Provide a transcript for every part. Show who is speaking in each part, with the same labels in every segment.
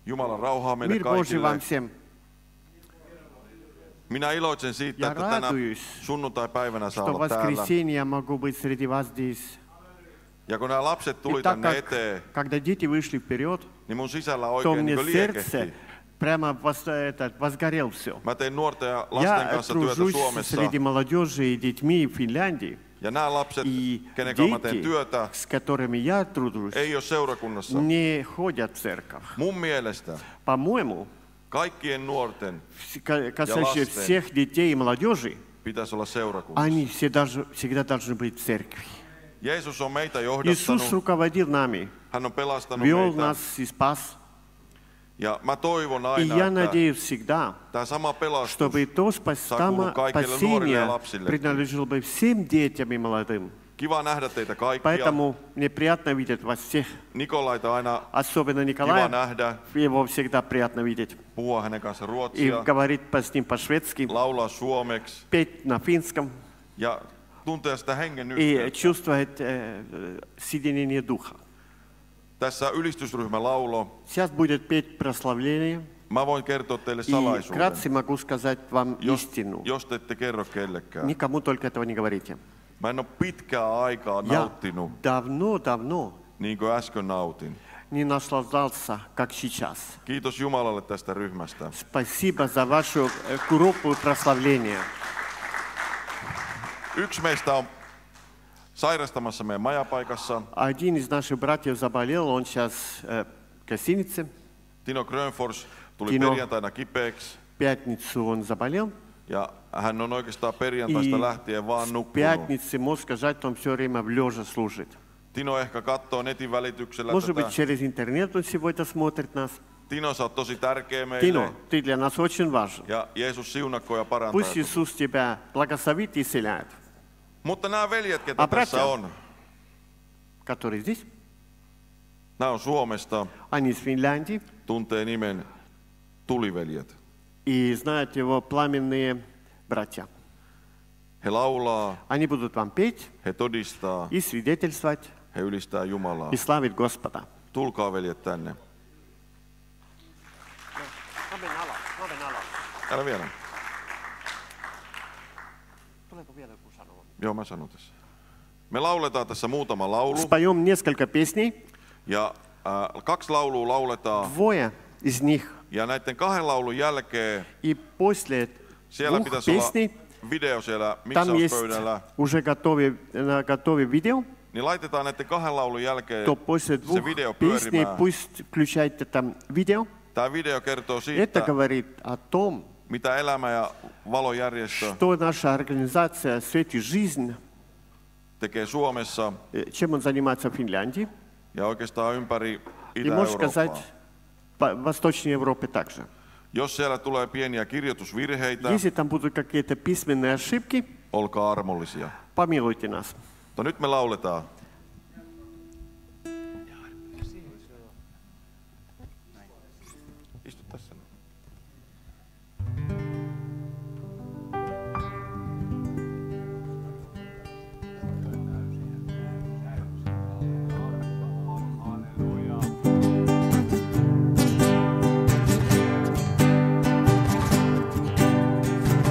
Speaker 1: Jumalan rauhaa meille
Speaker 2: Мир Божий
Speaker 1: kaikille.
Speaker 2: вам всем.
Speaker 1: Minä iloitsen siitä,
Speaker 2: Я
Speaker 1: että tänä
Speaker 2: радуюсь,
Speaker 1: sunnuntai-päivänä saa
Speaker 2: что в
Speaker 1: olla täällä.
Speaker 2: воскресенье я могу быть среди вас здесь.
Speaker 1: Ja kun nämä lapset tuli
Speaker 2: И так
Speaker 1: tänne
Speaker 2: как,
Speaker 1: eteen,
Speaker 2: когда дети вышли вперед,
Speaker 1: niin mun sisällä
Speaker 2: то
Speaker 1: oikein
Speaker 2: мне
Speaker 1: niin
Speaker 2: сердце
Speaker 1: liekehti.
Speaker 2: прямо возгорел все.
Speaker 1: Mä tein nuorten ja lasten
Speaker 2: Я
Speaker 1: kanssa työtä
Speaker 2: тружусь
Speaker 1: Suomessa.
Speaker 2: среди молодежи и детьми в Финляндии.
Speaker 1: Ja nämä lapset,
Speaker 2: И
Speaker 1: kenen kanssa mä teen
Speaker 2: дети,
Speaker 1: työtä,
Speaker 2: с которыми я тружусь,
Speaker 1: ei ole seurakunnassa.
Speaker 2: не ходят в церковь.
Speaker 1: Mun mielestä
Speaker 2: По-моему,
Speaker 1: kaikkien nuorten
Speaker 2: касающиеся всех детей и молодежи,
Speaker 1: pitäisi olla seurakunnassa.
Speaker 2: они всегда должны быть в церкви.
Speaker 1: Jeesus on meitä
Speaker 2: Иисус
Speaker 1: johdattanut,
Speaker 2: руководил нами,
Speaker 1: hän on pelastanut
Speaker 2: вел
Speaker 1: meitä.
Speaker 2: нас и спас.
Speaker 1: Ja mä toivon
Speaker 2: И
Speaker 1: aina,
Speaker 2: я
Speaker 1: että
Speaker 2: надеюсь всегда,
Speaker 1: tämä sama pelastus
Speaker 2: чтобы то спасение принадлежало бы всем детям и молодым.
Speaker 1: Kiva nähdä teitä kaikkia.
Speaker 2: Поэтому мне приятно видеть вас всех.
Speaker 1: Nikolaita aina
Speaker 2: Особенно
Speaker 1: kiva
Speaker 2: Николая,
Speaker 1: nähdä,
Speaker 2: его всегда приятно видеть.
Speaker 1: puhua hänen kanssa
Speaker 2: И
Speaker 1: ruotsia,
Speaker 2: говорить с ним по-шведски,
Speaker 1: laulaa suomeksi
Speaker 2: петь на финском
Speaker 1: ja tuntea sitä hengen
Speaker 2: и
Speaker 1: yhteyttä.
Speaker 2: чувствовать соединение духа.
Speaker 1: Tässä ylistysryhmälaulo.
Speaker 2: Сейчас будет петь прославление.
Speaker 1: Mä voin kertoa teille
Speaker 2: И
Speaker 1: salaisuuden,
Speaker 2: вкратце могу сказать вам истину.
Speaker 1: jos te ette kerro kellekään.
Speaker 2: Никому только этого не говорите.
Speaker 1: Mä en ole pitkää aikaa
Speaker 2: Я
Speaker 1: nauttinut
Speaker 2: давно
Speaker 1: niin kuin äsken nautin.
Speaker 2: не наслаждался, как сейчас.
Speaker 1: Kiitos Jumalalle tästä ryhmästä.
Speaker 2: Спасибо за вашу группу прославления.
Speaker 1: Yksi meistä on sairastamassa meidän majapaikassa.
Speaker 2: Один из наших братьев заболел, он сейчас в гостинице.
Speaker 1: Tino Grönfors tuli
Speaker 2: Tino.
Speaker 1: perjantaina kipeäksi
Speaker 2: В пятницу он заболел.
Speaker 1: ja hän on oikeastaan perjantaista
Speaker 2: И
Speaker 1: lähtien vaan
Speaker 2: в
Speaker 1: nukkunut.
Speaker 2: пятнице, можно сказать, он все время в лежа служит.
Speaker 1: Tino ehkä katsoo netin välityksellä
Speaker 2: Может быть,
Speaker 1: tätä.
Speaker 2: через интернет он сегодня смотрит нас.
Speaker 1: Tino, sä oot tosi tärkeä meille.
Speaker 2: Тино, ты для нас очень важен.
Speaker 1: Ja Jeesus siunakko ja parantaa.
Speaker 2: Пусть Иисус тебя благословит и исцеляет.
Speaker 1: Mutta nämä veljet, ketä
Speaker 2: A
Speaker 1: tässä
Speaker 2: bratia?
Speaker 1: on,
Speaker 2: Который здесь,
Speaker 1: nämä on Suomesta,
Speaker 2: они из Финляндии
Speaker 1: tuntee nimen Tuliveljet.
Speaker 2: и знают его пламенные братья.
Speaker 1: He laulaa,
Speaker 2: Они будут вам петь
Speaker 1: he todistaa,
Speaker 2: и свидетельствовать
Speaker 1: he ylistää Jumalaa.
Speaker 2: и славить Господа.
Speaker 1: Tulkaa veljet tänne. Täällä vielä. Joo, mä sanon tässä. Me lauletaan tässä muutama laulu.
Speaker 2: Споем несколько песней.
Speaker 1: Ja kaksi laulua lauletaan.
Speaker 2: Двое из них.
Speaker 1: Ja näiden kahden laulun jälkeen
Speaker 2: И после
Speaker 1: siellä
Speaker 2: двух
Speaker 1: pitäisi olla
Speaker 2: песней
Speaker 1: video siellä
Speaker 2: там есть
Speaker 1: miksauspöydällä.
Speaker 2: уже готовый видео.
Speaker 1: Niin laitetaan näiden kahden laulun jälkeen
Speaker 2: То после двух
Speaker 1: se video
Speaker 2: песней
Speaker 1: pyörimään.
Speaker 2: пусть включайте там видео.
Speaker 1: Tämä video kertoo
Speaker 2: Это
Speaker 1: siitä,
Speaker 2: говорит о том,
Speaker 1: mitä Elämä ja valojärjestö
Speaker 2: что наша организация «Свет и жизнь»,
Speaker 1: tekee Suomessa
Speaker 2: чем он занимается в Финляндии,
Speaker 1: ja oikeastaan ympäri
Speaker 2: и, можно сказать,
Speaker 1: Itä-Eurooppaa.
Speaker 2: в Восточной Европе также.
Speaker 1: Jos siellä tulee pieniä kirjoitusvirheitä,
Speaker 2: Если там будут какие-то письменные ошибки,
Speaker 1: olkaa armollisia.
Speaker 2: помилуйте нас.
Speaker 1: Mutta nyt me lauletaan. Istu tässä.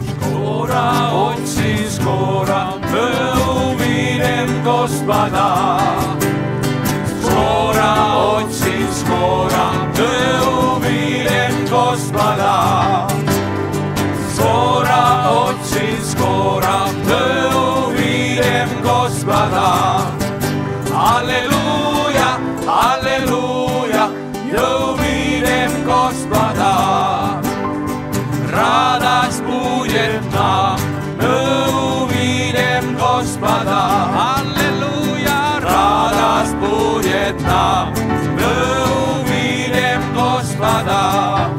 Speaker 3: Skora, otsin skora, uvidem Gospoda. Skora, otsin skora, uvidem Gospoda. Skora, otsin skora, uvidem Gospoda. Halleluja, halleluja, uvidem Gospoda. Radost будет нам, увидим Господа. Аллилуйя! Радость будет нам, увидим Господа.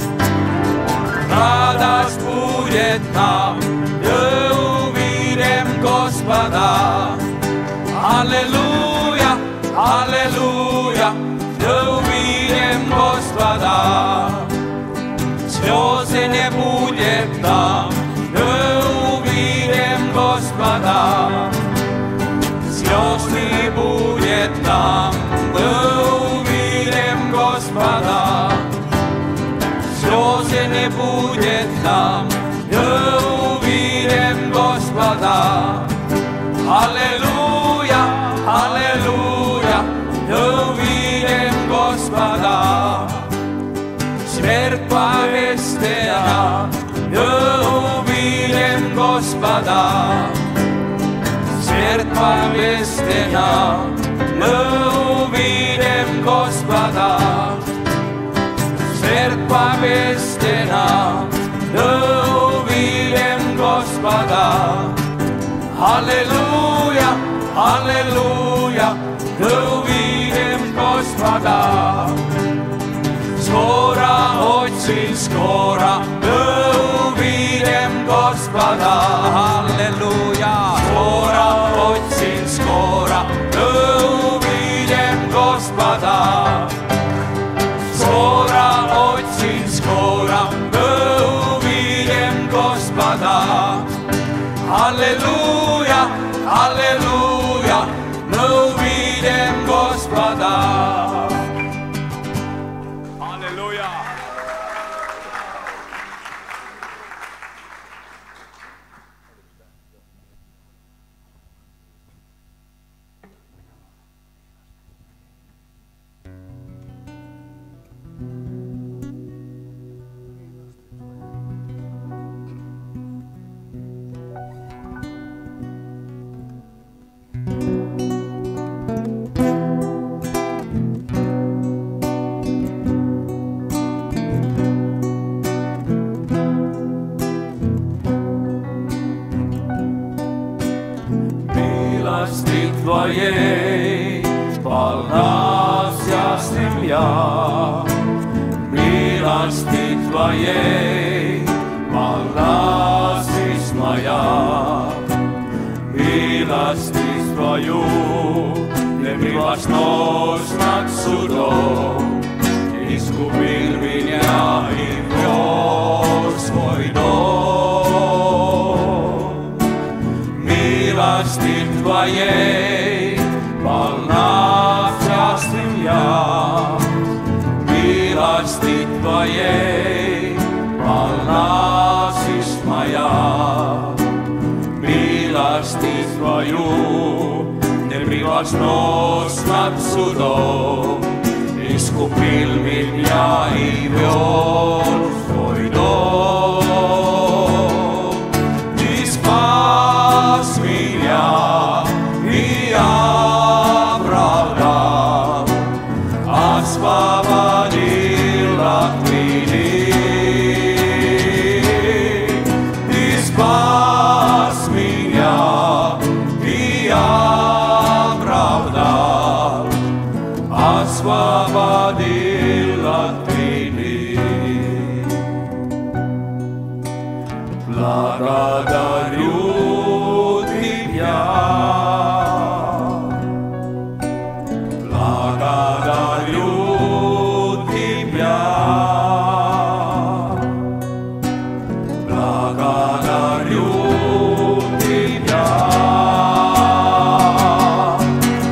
Speaker 3: Радость будет нам, увидим Господа. Аллилуйя! Аллилуйя! Увидим Господа. Слезы не будет нам, увидим Господа. Слез не будет нам, увидим Господа. слезы не будет там, да увидим Господа. Аллилуйя, аллилуйя, да увидим Господа. Смерть повестена, да увидим Господа. Смерть повестена, да увидим Господа. Смерть повестена, да увидим Господа. Аллилуйя, аллилуйя, да увидим Господа. Скоро, очень скоро, да увидим Господа. Аллилуйя. Скоро, очень скоро, да увидим Господа. Скоро, очень скоро, да увидим Господа. Аллилуйя, аллилуйя, да увидим Господа. Аллилуйя. Твоей полна вся земля, милости Твоей полна жизнь моя, милости Твою не превозможь над судом, искупил меня и ввел в свой дом. Милости Твоей полна вся земля, милости Твоей полна жизнь моя, милости Твою не превозможь над судом, искупил меня и ввел в Твой дом. Ты спас меня и оправдал, освободил от вины. Ты спас меня и оправдал, освободил от вины. Благодарю Тебя, благодарю Тебя, благодарю Тебя.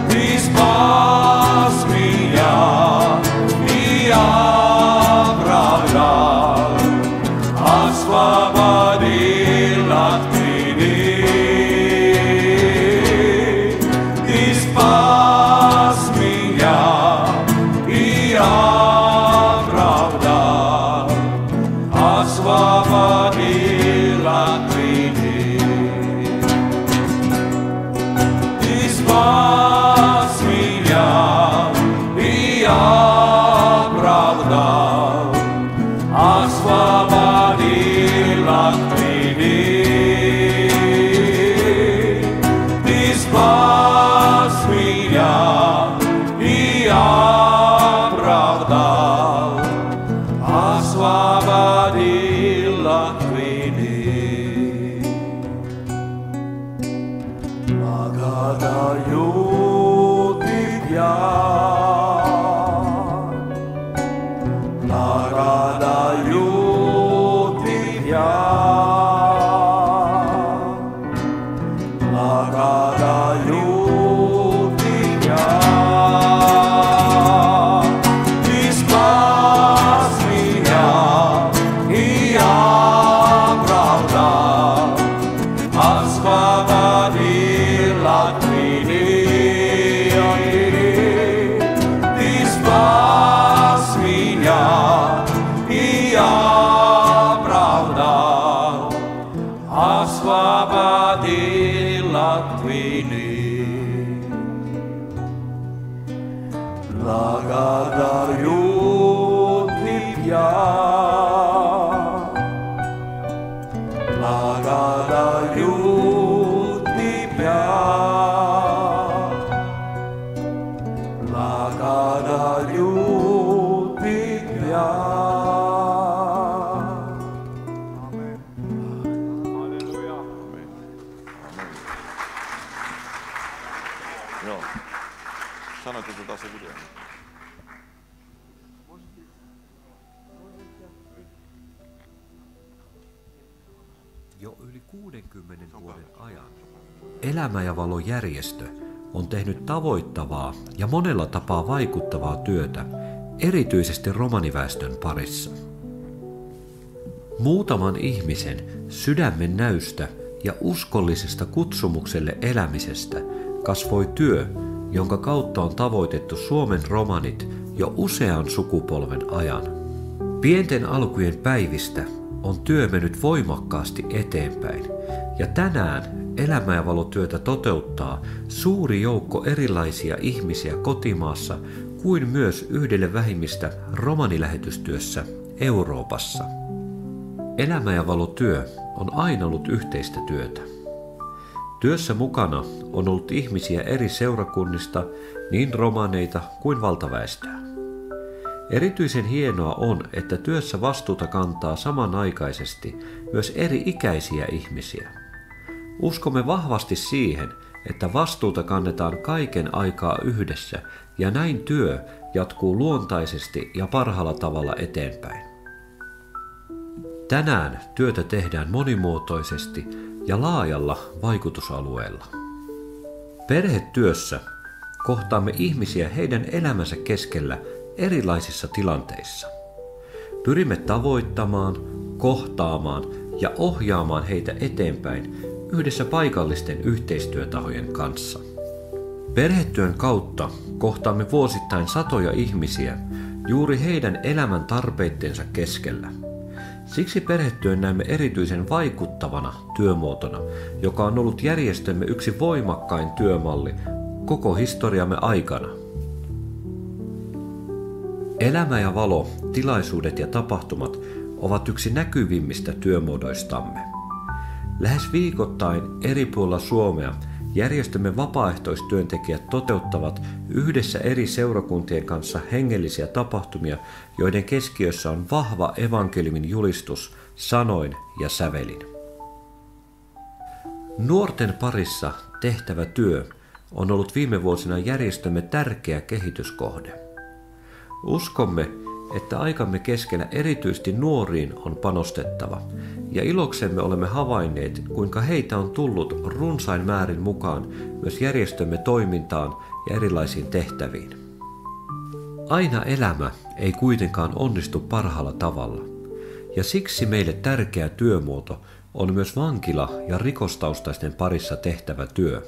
Speaker 3: Ты спас меня и оправдал, освободил от вины. Ты спас меня и оправдал, освободил от вины. Ты спас меня и оправдал, освободил от вины. Ты спас меня и оправдал, освободил от вины. Благодарю Тебя, благодарю Тебя, благодарю Тебя. Ты спас меня ja. Lagada jutipia. Lagada jutipia.
Speaker 1: Joo. Sanoit, että taas se video.
Speaker 4: Jo yli 60 vuoden ajan Elämä ja Valo -järjestö on tehnyt tavoittavaa ja monella tapaa vaikuttavaa työtä, erityisesti romaniväestön parissa. Muutaman ihmisen sydämen näystä ja uskollisesta kutsumukselle elämisestä kasvoi työ, jonka kautta on tavoitettu Suomen romanit jo usean sukupolven ajan. Pienten alkujen päivistä on työ mennyt voimakkaasti eteenpäin, ja tänään Elämä ja Valo -työtä toteuttaa suuri joukko erilaisia ihmisiä kotimaassa kuin myös yhdelle vähimmistä romanilähetystyössä Euroopassa. Elämä ja Valo -työ on aina ollut yhteistä työtä. Työssä mukana on ollut ihmisiä eri seurakunnista, niin romaneita kuin valtaväestöä. Erityisen hienoa on, että työssä vastuuta kantaa samanaikaisesti myös eri-ikäisiä ihmisiä. Uskomme vahvasti siihen, että vastuuta kannetaan kaiken aikaa yhdessä ja näin työ jatkuu luontaisesti ja parhaalla tavalla eteenpäin. Tänään työtä tehdään monimuotoisesti ja laajalla vaikutusalueella. Perhetyössä kohtaamme ihmisiä heidän elämänsä keskellä erilaisissa tilanteissa. Pyrimme tavoittamaan, kohtaamaan ja ohjaamaan heitä eteenpäin yhdessä paikallisten yhteistyötahojen kanssa. Perhetyön kautta kohtaamme vuosittain satoja ihmisiä juuri heidän elämän tarpeittensa keskellä. Siksi perhetyön näemme erityisen vaikuttavana työmuotona, joka on ollut järjestömme yksi voimakkain työmalli koko historiamme aikana. Elämä ja Valo, tilaisuudet ja tapahtumat ovat yksi näkyvimmistä työmuodoistamme. Lähes viikoittain eri puolilla Suomea järjestömme vapaaehtoistyöntekijät toteuttavat yhdessä eri seurakuntien kanssa hengellisiä tapahtumia, joiden keskiössä on vahva evankeliumin julistus sanoin ja sävelin. Nuorten parissa tehtävä työ on ollut viime vuosina järjestömme tärkeä kehityskohde. Uskomme, että aikamme keskellä erityisesti nuoriin on panostettava, ja iloksemme olemme havainneet, kuinka heitä on tullut runsain määrin mukaan myös järjestömme toimintaan ja erilaisiin tehtäviin. Aina elämä ei kuitenkaan onnistu parhaalla tavalla, ja siksi meille tärkeä työmuoto on myös vankila- ja rikostaustaisten parissa tehtävä työ.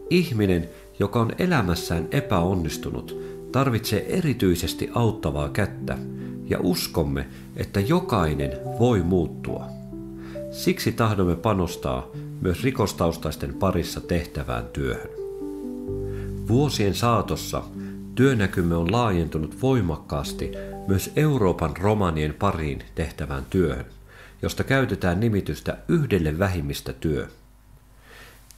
Speaker 4: Ihminen, joka on elämässään epäonnistunut, tarvitsee erityisesti auttavaa kättä, ja uskomme, että jokainen voi muuttua. Siksi tahdomme panostaa myös rikostaustaisten parissa tehtävään työhön. Vuosien saatossa työnäkymme on laajentunut voimakkaasti myös Euroopan romanien pariin tehtävään työhön, josta käytetään nimitystä yhdelle vähimmistä työ.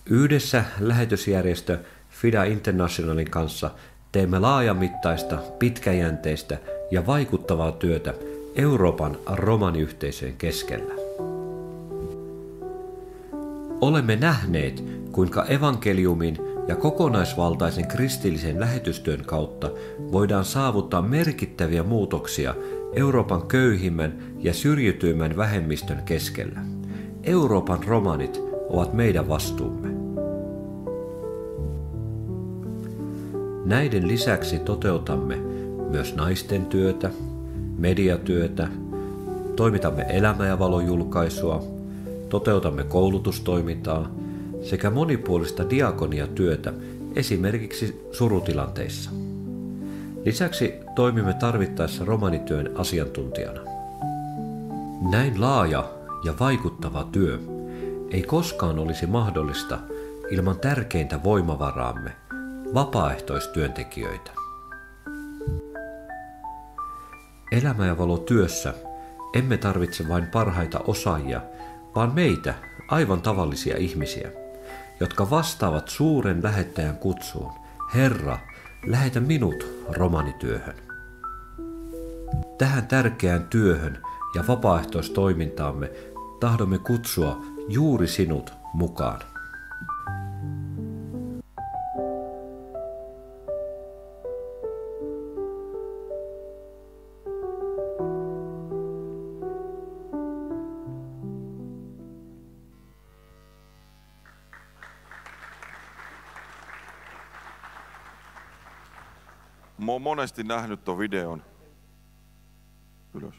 Speaker 4: Yhdessä lähetysjärjestö FIDA Internationalin kanssa teemme laajamittaista, pitkäjänteistä ja vaikuttavaa työtä Euroopan romaniyhteisöjen keskellä. Olemme nähneet, kuinka evankeliumin ja kokonaisvaltaisen kristillisen lähetystyön kautta voidaan saavuttaa merkittäviä muutoksia Euroopan köyhimmän ja syrjityimmän vähemmistön keskellä. Euroopan romanit ovat meidän vastuumme. Näiden lisäksi toteutamme myös naisten työtä, mediatyötä, toimitamme Elämä ja Valo -julkaisua, toteutamme koulutustoimintaa sekä monipuolista diakoniatyötä esimerkiksi surutilanteissa. Lisäksi toimimme tarvittaessa romanityön asiantuntijana. Näin laaja ja vaikuttava työ ei koskaan olisi mahdollista ilman tärkeintä voimavaraamme, vapaaehtoistyöntekijöitä. Elämä ja valo työssä emme tarvitse vain parhaita osaajia, vaan meitä, aivan tavallisia ihmisiä, jotka vastaavat suuren lähettäjän kutsuun. Herra, lähetä minut romanityöhön. Tähän tärkeään työhön ja vapaaehtoistoimintaamme tahdomme kutsua juuri sinut mukaan.
Speaker 1: Mä oon monesti nähnyt ton videon. Ylös.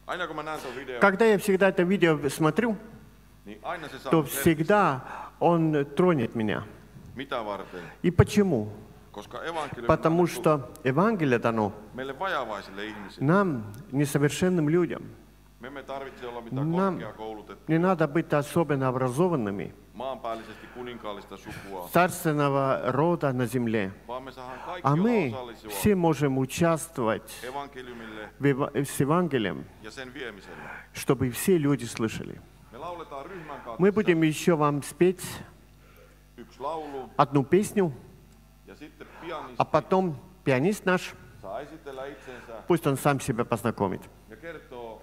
Speaker 1: Aina kun mä näen ton videon,
Speaker 2: Когда я всегда это видео смотрю,
Speaker 1: niin aina se saa
Speaker 2: то
Speaker 1: mut
Speaker 2: всегда он тронет меня.
Speaker 1: mitä varten?
Speaker 2: И почему?
Speaker 1: Koska evankeliumi
Speaker 2: Потому
Speaker 1: on
Speaker 2: что Евангелие дано
Speaker 1: meille vajavaisille ihmisille.
Speaker 2: нам, несовершенным людям.
Speaker 1: Me emme tarvitse olla mitään
Speaker 2: Нам
Speaker 1: korkeakoulutettua,
Speaker 2: не надо быть особенно образованными,
Speaker 1: maanpäällisesti kuninkaallista sukua,
Speaker 2: царственного рода на земле.
Speaker 1: vaan me saadaan kaikki
Speaker 2: А
Speaker 1: olla
Speaker 2: мы
Speaker 1: osallisua
Speaker 2: все можем участвовать
Speaker 1: evankeliumille
Speaker 2: с Евангелием,
Speaker 1: ja sen viemiselle.
Speaker 2: чтобы все люди слышали.
Speaker 1: Me lauletaan ryhmän
Speaker 2: Мы
Speaker 1: kanssa
Speaker 2: будем еще вам спеть
Speaker 1: yksi laulu
Speaker 2: одну песню,
Speaker 1: ja sitten pianisti
Speaker 2: а потом пианист наш,
Speaker 1: saa esitellä itsensä
Speaker 2: пусть он сам себя познакомит
Speaker 1: ja kertoo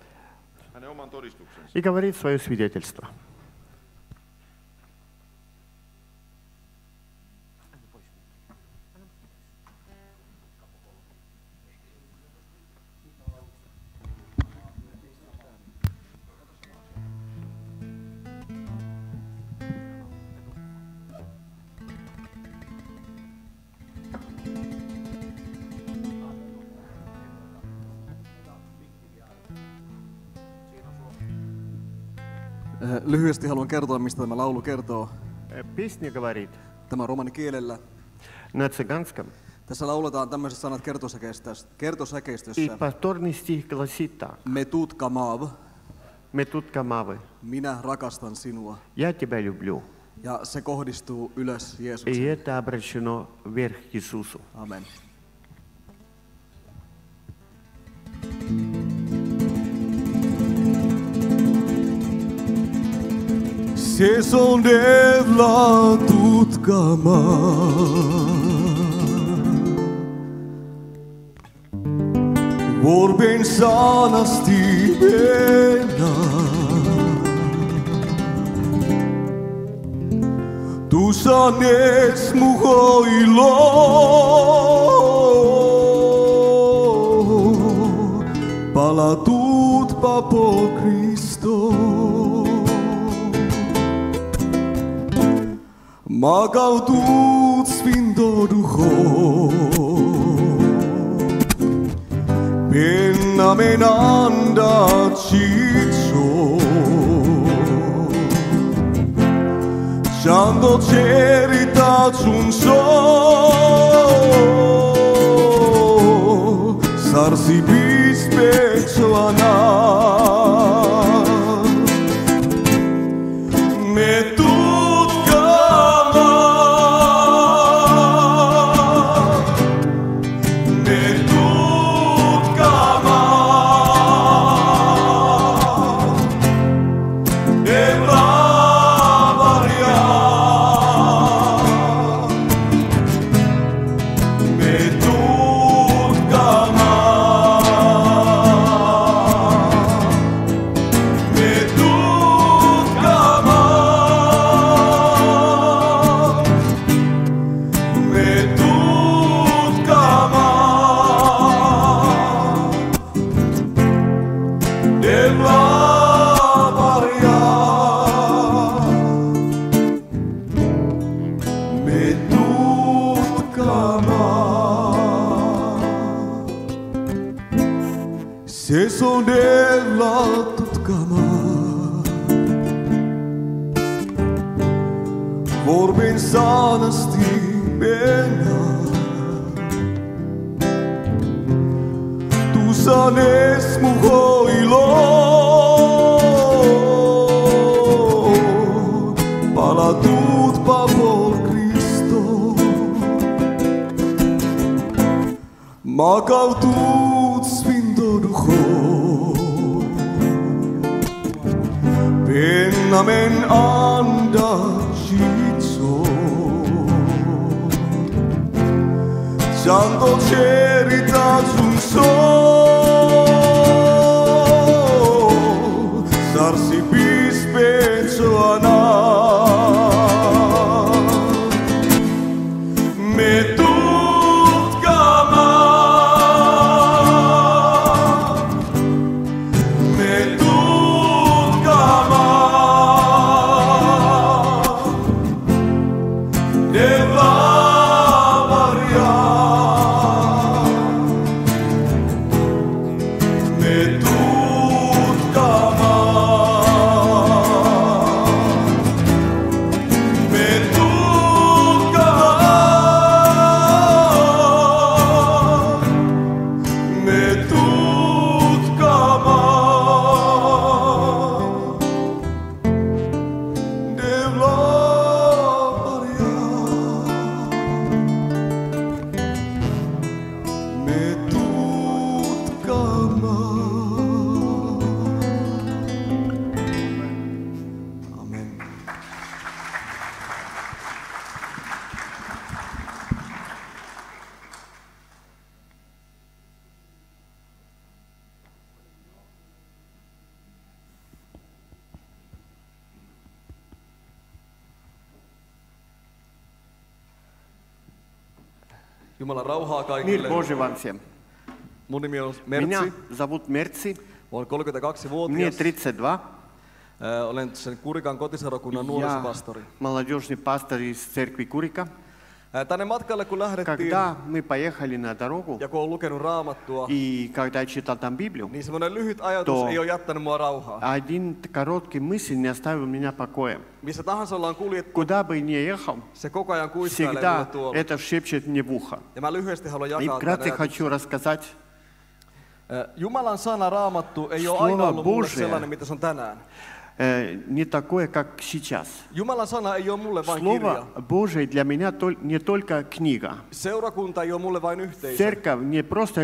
Speaker 1: hänen oman todistuksensa.
Speaker 2: и говорит свое свидетельство.
Speaker 5: Lyhyesti haluan kertoa, mistä tämä laulu kertoo.
Speaker 2: Песня говорит
Speaker 5: Tämä on romanikielellä.
Speaker 2: на цыганском.
Speaker 5: Tässä lauletaan tämmöiset sanat
Speaker 2: И
Speaker 5: kertosäkeistössä.
Speaker 2: повторный стих гласит так.
Speaker 5: Me tutka maav,
Speaker 2: Me tutka mavы.
Speaker 5: minä rakastan sinua.
Speaker 2: Я тебя люблю.
Speaker 5: Ja se kohdistuu ylös
Speaker 2: И
Speaker 5: Jeesukseen.
Speaker 2: это обращено вверх к Иисусу.
Speaker 5: Amen. Se sondela tutkama Vorbim sanasti pena Tu sanes muhoilo Palatut papo Cristo Magaudut Sfindo Duho Penna menanda ciccio Chando cerita ciunso Sarsi bispecciolana Me Se sondela tutkama Vorbim sanasti mennä Tu sanes muhoilo тут свинто духов. Bennamen andacito Santo cerita sun sol Sarsi bispecio ana Me tut kama Me tut kama Deva Maria Me tut kama Me tut kama Me tut kama Deva Maria Me tut kama Amen.
Speaker 6: Jumalan rauhaa
Speaker 2: Мир
Speaker 6: kaikille.
Speaker 2: Божий вам всем.
Speaker 6: Mun nimi on
Speaker 2: Меня
Speaker 6: Mertsi.
Speaker 2: зовут Мерци,
Speaker 6: Olen
Speaker 2: мне
Speaker 6: 32-vuotias.
Speaker 2: 32.
Speaker 6: Olen sen Kurikan kotiseurakunnan
Speaker 2: Я
Speaker 6: nuorisopastori.
Speaker 2: молодежный пастор из церкви Курика.
Speaker 6: Tänne matkalle kun lähdettiin
Speaker 2: Когда мы поехали на дорогу,
Speaker 6: ja kun olen lukenut Raamattua,
Speaker 2: и когда я читал там Библию,
Speaker 6: niin semmoinen lyhyt ajatus
Speaker 2: Tuo.
Speaker 6: ei ole jättänyt mua rauhaa.
Speaker 2: один короткий мысль не оставил меня покоя.
Speaker 6: Missä tahansa ollaan kuljettu,
Speaker 2: Куда бы ни ехал,
Speaker 6: se koko ajan kuiskailee mulle
Speaker 2: всегда
Speaker 6: tuolla.
Speaker 2: это шепчет мне в ухо.
Speaker 6: Ja mä lyhyesti haluan
Speaker 2: И
Speaker 6: jakaa tämän
Speaker 2: вкратце
Speaker 6: ajatuksen.
Speaker 2: хочу рассказать,
Speaker 6: Jumalan sana Raamattu ei ole
Speaker 2: Slova
Speaker 6: aina ollut mulle
Speaker 2: Božja.
Speaker 6: sellainen, mitä se on tänään.
Speaker 2: не такое, как сейчас.
Speaker 6: Jumalan sana ei ole mulle vain kirja.
Speaker 2: Слово Божие для меня не только книга.
Speaker 6: Seurakunta ei ole mulle vain yhteisö.
Speaker 2: Церковь не просто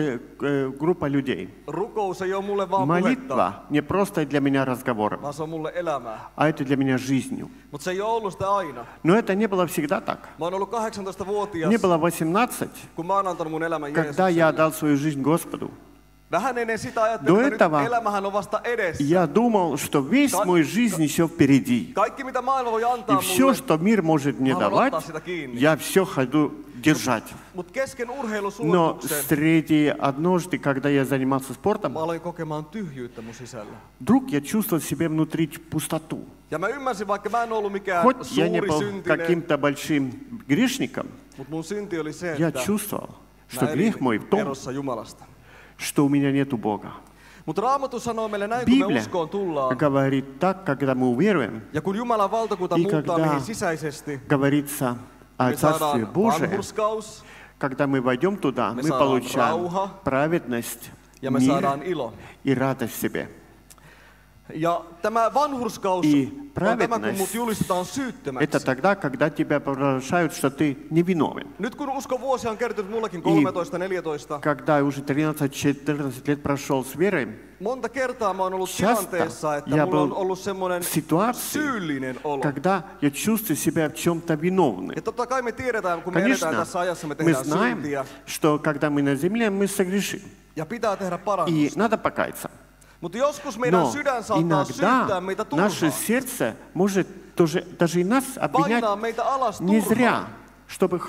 Speaker 2: группа людей.
Speaker 6: Rukous ei ole mulle vaan puhetta,
Speaker 2: Молитва не просто для меня разговором,
Speaker 6: vaan se on mulle elämää.
Speaker 2: а это для меня жизнью.
Speaker 6: Mutta se ei ole ollut sitä aina.
Speaker 2: Но это не было всегда так.
Speaker 6: Mä oon ollut 18-vuotias,
Speaker 2: Мне было 18,
Speaker 6: kun mä oon antanut mun elämän
Speaker 2: когда я
Speaker 6: Jeesukselle.
Speaker 2: отдал свою жизнь Господу.
Speaker 6: Vähän ennen sitä ajattelin,
Speaker 2: Do
Speaker 6: että
Speaker 2: этого
Speaker 6: nyt elämähän on vasta edessä.
Speaker 2: Я думал, что весь мой жизнь еще впереди.
Speaker 6: Kaikki mitä maailma voi
Speaker 2: И
Speaker 6: antaa
Speaker 2: все,
Speaker 6: mulle,
Speaker 2: что мир может мне
Speaker 6: Mä haluan
Speaker 2: давать,
Speaker 6: ottaa sitä kiinni.
Speaker 2: я все хочу держать.
Speaker 6: mutta kesken
Speaker 2: Но
Speaker 6: urheilusuorituksen
Speaker 2: среди однажды, когда я занимался
Speaker 6: mä
Speaker 2: спортом,
Speaker 6: aloin kokemaan tyhjyyttä mun sisällä.
Speaker 2: вдруг я чувствовал в себе внутри пустоту.
Speaker 6: Ja mä ymmärsin, vaikka mä en ollut mikään
Speaker 2: Хоть я не
Speaker 6: suuri
Speaker 2: был
Speaker 6: syntinen,
Speaker 2: каким-то большим грешником,
Speaker 6: mutta mun synti oli se,
Speaker 2: я
Speaker 6: että
Speaker 2: чувствовал, что
Speaker 6: mä
Speaker 2: грех мой в том,
Speaker 6: erossa Jumalasta.
Speaker 2: что у меня нету Бога.
Speaker 6: Mutta Raamattu sanoo meille näin, kun me
Speaker 2: Библия
Speaker 6: uskoon tullaan.
Speaker 2: говорит так, когда мы уверуем,
Speaker 6: Ja kun Jumalan valtakunta
Speaker 2: И
Speaker 6: muuttaa
Speaker 2: когда
Speaker 6: meihin sisäisesti,
Speaker 2: говорится о
Speaker 6: me
Speaker 2: Царстве
Speaker 6: saadaan
Speaker 2: Божие,
Speaker 6: vanhurskaus
Speaker 2: когда мы войдем туда,
Speaker 6: Me
Speaker 2: мы
Speaker 6: saadaan
Speaker 2: получаем
Speaker 6: rauha.
Speaker 2: праведность,
Speaker 6: ja me
Speaker 2: мир
Speaker 6: saadaan ilo.
Speaker 2: и радость в себе.
Speaker 6: Ja tämä vanhurskaus
Speaker 2: И
Speaker 6: on tämä, kun mut julistetaan
Speaker 2: Это
Speaker 6: syyttömäksi.
Speaker 2: тогда, когда тебя провозглашают, что ты невиновен.
Speaker 6: Nyt kun uskon vuosia on kertynyt mullakin 13-14,
Speaker 2: Когда уже 13-14 лет прошел с верой,
Speaker 6: monta kertaa mä oon ollut
Speaker 2: часто
Speaker 6: tilanteessa, että
Speaker 2: я
Speaker 6: mulla on
Speaker 2: был
Speaker 6: ollut semmoinen
Speaker 2: в ситуации,
Speaker 6: syyllinen olo.
Speaker 2: когда я чувствую себя в чем-то виновным.
Speaker 6: Ja totta kai me tiedetään, kun me eletään
Speaker 2: Конечно,
Speaker 6: tässä ajassa, me
Speaker 2: мы
Speaker 6: tehdään
Speaker 2: знаем,
Speaker 6: syntiä
Speaker 2: что когда мы на земле, мы согрешим.
Speaker 6: ja pitää tehdä
Speaker 2: И
Speaker 6: parannusta.
Speaker 2: надо покаяться.
Speaker 6: Mutta joskus meidän
Speaker 2: Но
Speaker 6: sydän saattaa syyttää
Speaker 2: иногда
Speaker 6: meitä
Speaker 2: наше
Speaker 6: turhaan,
Speaker 2: сердце может тоже, даже и нас обвинять
Speaker 6: painaa meitä alas
Speaker 2: не зря,
Speaker 6: turhaan.
Speaker 2: чтобы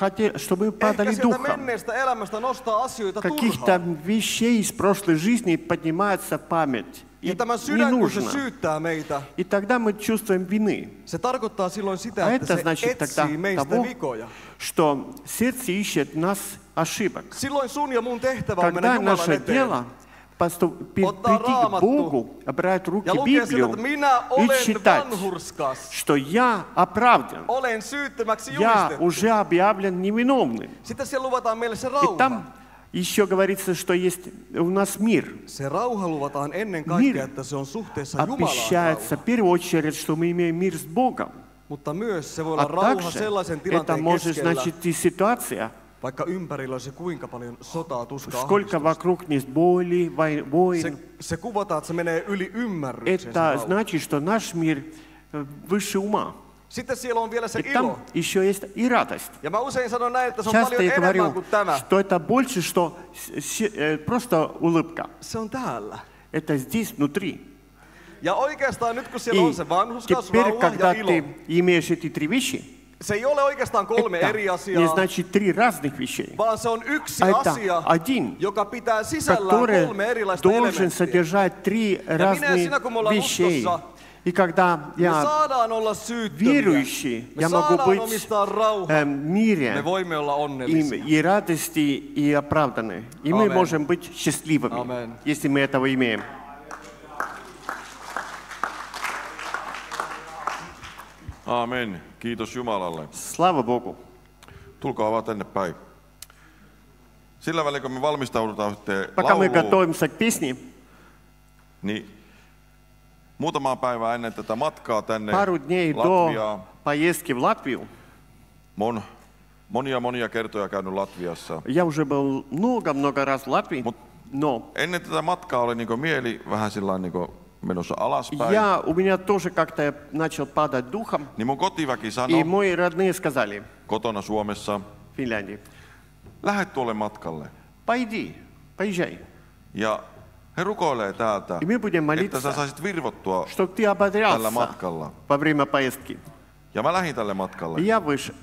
Speaker 2: мы падали
Speaker 6: Ehkä sieltä
Speaker 2: духом.
Speaker 6: menneestä elämästä nostaa asioita
Speaker 2: Каких-то
Speaker 6: turhaan.
Speaker 2: вещей из прошлой жизни поднимается память. И
Speaker 6: Ja tämä
Speaker 2: не
Speaker 6: sydän, kun se
Speaker 2: нужно.
Speaker 6: syyttää meitä,
Speaker 2: И тогда мы чувствуем вины.
Speaker 6: se tarkoittaa silloin sitä,
Speaker 2: А
Speaker 6: että
Speaker 2: это
Speaker 6: se
Speaker 2: значит тогда
Speaker 6: etsii meistä
Speaker 2: того,
Speaker 6: vikoja.
Speaker 2: что сердце ищет нас ошибок.
Speaker 6: Silloin sun ja mun tehtävä on mennä
Speaker 2: Когда
Speaker 6: Jumalan
Speaker 2: наше
Speaker 6: eteen
Speaker 2: дело прийти к
Speaker 6: Raamattu
Speaker 2: Богу, брать в руки
Speaker 6: ja lukea sieltä,
Speaker 2: Библию
Speaker 6: että minä
Speaker 2: и
Speaker 6: olen
Speaker 2: читать,
Speaker 6: vanhurskas,
Speaker 2: что я оправдан,
Speaker 6: olen syyttömäksi
Speaker 2: я
Speaker 6: julistettu.
Speaker 2: уже объявлен невиновным.
Speaker 6: Sitten siellä luvataan meille se
Speaker 2: И
Speaker 6: rauha.
Speaker 2: там еще говорится, что есть у нас мир.
Speaker 6: Se rauha luvataan ennen kaikkea,
Speaker 2: Мир
Speaker 6: että se on suhteessa Jumalaan
Speaker 2: обещается
Speaker 6: rauha.
Speaker 2: в первую очередь, что мы имеем мир с Богом.
Speaker 6: Mutta myös se voi olla
Speaker 2: А
Speaker 6: rauha
Speaker 2: также
Speaker 6: sellaisen
Speaker 2: это
Speaker 6: tilanteen
Speaker 2: может
Speaker 6: keskellä,
Speaker 2: значить и ситуация,
Speaker 6: Vaikka ympärillä olisi kuinka paljon sotaa, tuskaa,
Speaker 2: сколько вокруг есть боли, войн,
Speaker 6: se kuvataan, että se menee yli ymmärryksen.
Speaker 2: это значит, что наш мир выше ума.
Speaker 6: Sitten siellä on vielä se
Speaker 2: И там
Speaker 6: ilo.
Speaker 2: еще есть и радость.
Speaker 6: Ja mä usein sanon näin, että se on
Speaker 2: Часто
Speaker 6: paljon
Speaker 2: я
Speaker 6: enemmän
Speaker 2: говорю,
Speaker 6: kuin tämä.
Speaker 2: что это больше, что просто улыбка.
Speaker 6: Se on täällä.
Speaker 2: Это здесь, внутри.
Speaker 6: Ja oikeastaan nyt kun siellä
Speaker 2: И
Speaker 6: on se vanhurskaus,
Speaker 2: теперь,
Speaker 6: rauha
Speaker 2: когда
Speaker 6: ja ilo,
Speaker 2: ты имеешь эти три вещи,
Speaker 6: se ei ole oikeastaan kolme eri
Speaker 2: это
Speaker 6: asiaa,
Speaker 2: не значит три разных вещей.
Speaker 6: vaan se on yksi
Speaker 2: Это
Speaker 6: asia,
Speaker 2: один,
Speaker 6: joka pitää sisällään
Speaker 2: который
Speaker 6: kolme erilaista
Speaker 2: должен
Speaker 6: elementtiä.
Speaker 2: содержать три
Speaker 6: Ja minä ja
Speaker 2: разных
Speaker 6: sinä, kun me ollaan
Speaker 2: вещей.
Speaker 6: uskossa,
Speaker 2: И когда
Speaker 6: me
Speaker 2: я
Speaker 6: saadaan olla syyttömiä.
Speaker 2: верующий,
Speaker 6: Me
Speaker 2: я могу
Speaker 6: saadaan
Speaker 2: быть
Speaker 6: omistaa rauha.
Speaker 2: в мире
Speaker 6: Me voimme olla
Speaker 2: и
Speaker 6: onnellisia.
Speaker 2: радости, и оправданы. И мы
Speaker 6: Амен.
Speaker 2: можем быть счастливыми,
Speaker 6: Амен.
Speaker 2: если мы этого имеем.
Speaker 1: Aamen. Kiitos Jumalalle.
Speaker 2: Слава Богу.
Speaker 1: Tulkaa vaan tänne päin. Sillä välin, kun me valmistaudutaan sitten
Speaker 2: Пока мы
Speaker 1: lauluun,
Speaker 2: готовимся к песне,
Speaker 1: niin muutamaa päivää ennen tätä matkaa tänne
Speaker 2: пару дней
Speaker 1: Latviaan,
Speaker 2: до поездки в Латвию,
Speaker 1: monia kertoja käynyt Latviassa.
Speaker 2: я уже был много раз в Латвии, но
Speaker 1: Ennen tätä matkaa oli niin mieli vähän sillain niin menossa alaspäin.
Speaker 2: у меня тоже как-то начал падать духом,
Speaker 1: Niin mun kotiväki
Speaker 2: и
Speaker 1: sanoi
Speaker 2: мои родные сказали
Speaker 1: kotona Suomessa,
Speaker 2: в Финляндии,
Speaker 1: lähde tuolle matkalle.
Speaker 2: пойди, поезжай,
Speaker 1: Ja he rukoilee täältä,
Speaker 2: и мы будем
Speaker 1: että sä
Speaker 2: молиться,
Speaker 1: saisit virvottua
Speaker 2: чтобы ты
Speaker 1: tällä
Speaker 2: ободрялся
Speaker 1: matkalla.
Speaker 2: во время поездки.
Speaker 1: Ja mä lähdin tälle matkalle.
Speaker 2: И я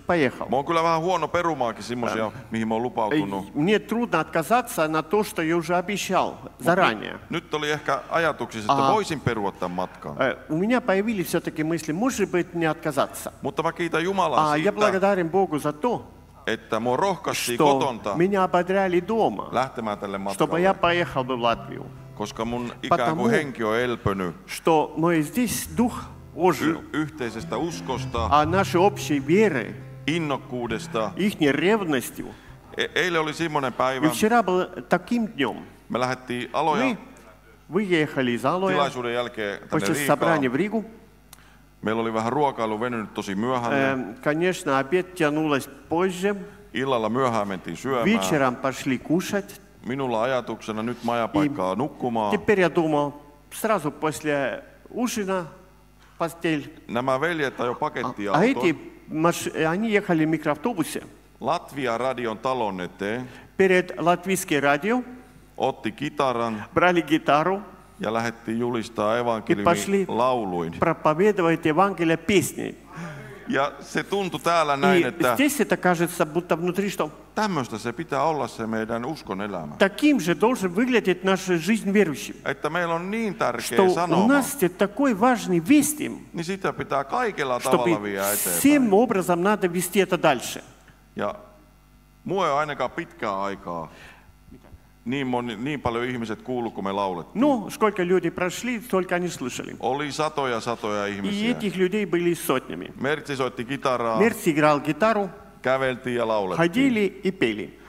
Speaker 2: поехал.
Speaker 1: Mä oon kyllä vähän huono perumaakin semmosia, mihin mä oon lupautunut.
Speaker 2: Мне трудно отказаться на то, что я уже обещал заранее.
Speaker 1: Nyt oli ehkä ajatuksissa, että voisin perua tämän matkan.
Speaker 2: У меня появились все-таки мысли, может быть, не отказаться.
Speaker 1: Mutta mä kiitän Jumalaa
Speaker 2: Я
Speaker 1: siitä,
Speaker 2: благодарен Богу за то,
Speaker 1: että mua rohkaistiin
Speaker 2: что
Speaker 1: kotonta
Speaker 2: меня ободряли дома,
Speaker 1: lähtemään tälle
Speaker 2: чтобы я
Speaker 1: matkalle.
Speaker 2: поехал бы в Латвию.
Speaker 1: Koska mun ikään
Speaker 2: Потому
Speaker 1: kuin henki on elpönyt
Speaker 2: Что мой здесь дух ожил,
Speaker 1: yhteisestä uskosta,
Speaker 2: а нашей общей веры,
Speaker 1: innokkuudesta.
Speaker 2: их ревностью.
Speaker 1: Eilen oli semmoinen päivä,
Speaker 2: И вчера был таким днем.
Speaker 1: me lähdettiin Aloja
Speaker 2: Мы выехали из Алоя
Speaker 1: tilaisuuden jälkeen tänne
Speaker 2: после
Speaker 1: Riikaan.
Speaker 2: собрания в Ригу.
Speaker 1: Meillä oli vähän ruokailu venynyt tosi myöhälle.
Speaker 2: Конечно, обед тянулось позже.
Speaker 1: Illalla myöhään mentiin syömään.
Speaker 2: Вечером пошли кушать.
Speaker 1: Minulla ajatuksena nyt majapaikkaa nukkumaan.
Speaker 2: Теперь я думал, сразу после ужина постель.
Speaker 1: Nämä veljet ajoi
Speaker 2: А
Speaker 1: pakettiauton
Speaker 2: эти, они ехали в микроавтобусе.
Speaker 1: Latvia radion talon eteen,
Speaker 2: Перед латвийским радио
Speaker 1: otti kitaran
Speaker 2: брали гитару
Speaker 1: ja lähdettiin julistaa
Speaker 2: и
Speaker 1: evankeliumi
Speaker 2: пошли
Speaker 1: lauluin.
Speaker 2: проповедовать Евангелие песней.
Speaker 1: Ja se tuntui täällä näin,
Speaker 2: И
Speaker 1: että
Speaker 2: здесь это кажется, будто внутри, что
Speaker 1: tämmöistä se pitää olla se meidän uskon elämä.
Speaker 2: таким же должен выглядеть наша жизнь верующим.
Speaker 1: Että meillä on niin tärkeä
Speaker 2: Что у
Speaker 1: sanoma,
Speaker 2: нас такой важный вести,
Speaker 1: niin sitä pitää kaikella
Speaker 2: чтобы
Speaker 1: tavalla viedä eteenpäin.
Speaker 2: всем образом надо вести это дальше.
Speaker 1: Ja mua ei ole ainakaan pitkää aikaa niin paljon ihmiset kuullut, kun me laulettiin.
Speaker 2: Ну, сколько людей прошли, столько они слышали.
Speaker 1: Oli satoja
Speaker 2: И
Speaker 1: ihmisiä.
Speaker 2: этих людей были сотнями.
Speaker 1: Mertsi soitti kitaraa,
Speaker 2: Мерси играл гитару,
Speaker 1: käveltiin ja laulettiin.
Speaker 2: ходили и пели.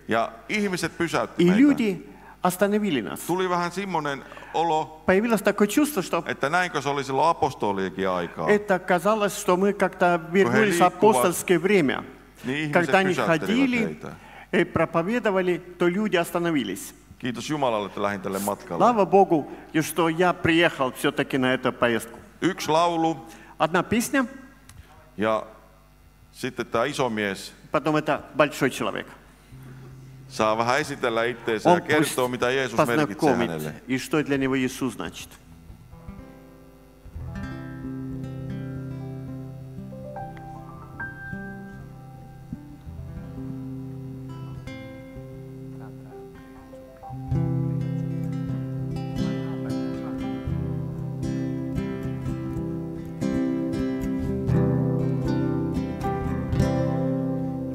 Speaker 1: Ja ihmiset pysäytti
Speaker 2: И
Speaker 1: meitä.
Speaker 2: люди остановили нас.
Speaker 1: Tuli vähän semmoinen olo,
Speaker 2: Появилось такое чувство, что
Speaker 1: että näinkö se oli silloin apostoliikin aikaa.
Speaker 2: это казалось, что мы как-то вернулись в
Speaker 1: liikkuvat,
Speaker 2: апостольское время.
Speaker 1: niin ihmiset
Speaker 2: Когда они
Speaker 1: pysäyttelivät
Speaker 2: ходили
Speaker 1: heitä.
Speaker 2: и проповедовали, то люди остановились.
Speaker 1: Kiitos Jumalalle, että lähdin tälle matkalle.
Speaker 2: Слава Богу, и что я приехал все-таки на эту поездку.
Speaker 1: Yksi laulu
Speaker 2: Одна песня,
Speaker 1: ja sitten tämä iso mies
Speaker 2: потом это большой человек.
Speaker 1: saa vähän esitellä itseensä ja
Speaker 2: Он пусть
Speaker 1: kertoo, mitä Jeesus merkitsee
Speaker 2: познакомит,
Speaker 1: hänelle.
Speaker 2: и что для него Иисус значит.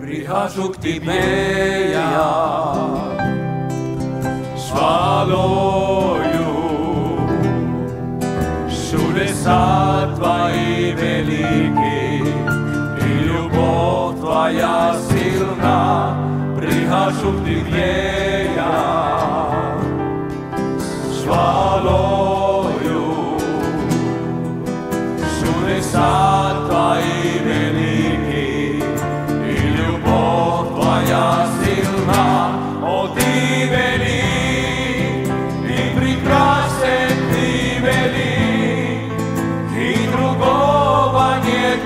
Speaker 3: Prihășu k Timeja, svaloju, čudesa Tvoji veliki i ljubov Tvoja silna. Prihășu k Timeja, svaloju, čudesa Tvoji veliki. Ja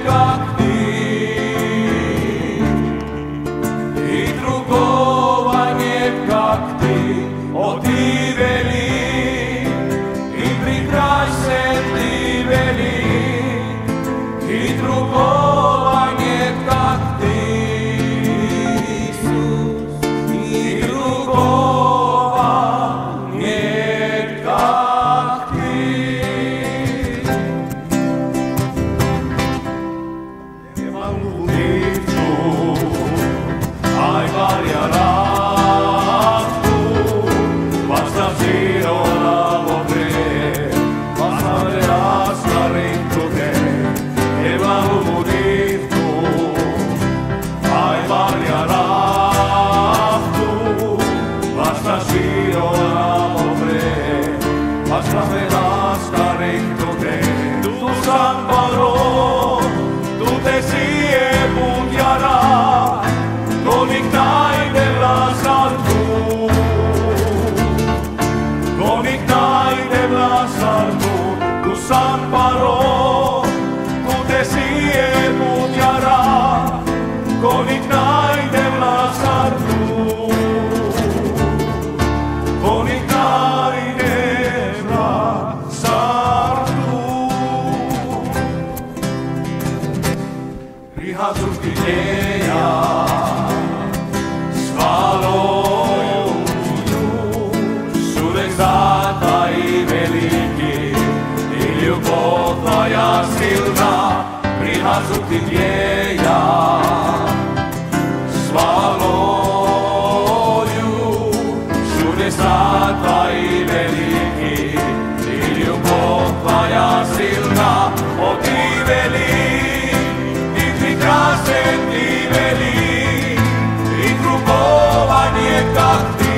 Speaker 3: как ты, и другого нет, как ты, о, ты велик, и прекрасен ты велик, и другого нет, как ты, Иисус, и другого нет, как ты. Aivan ja rahtu, vasta sinulla vopee, vasta me askarin tukee, evaluuditu. Aivan ja rahtu, vasta sinulla vopee, vasta me askarin tukee. Tu san paro, tu te sieput ja raat. Konignaidella sartuu, konignaidella sartuu, tu san paro, tu te sieput ja raat, konignaidella sartuu, konignaidella sartuu. Rihasusti teja. Твоя сильна, пригасути я свалою, чудеса твои велики, и любовь твоя сильна, о, ты велик, и прекрасен ты велик, и другого нет, как ты,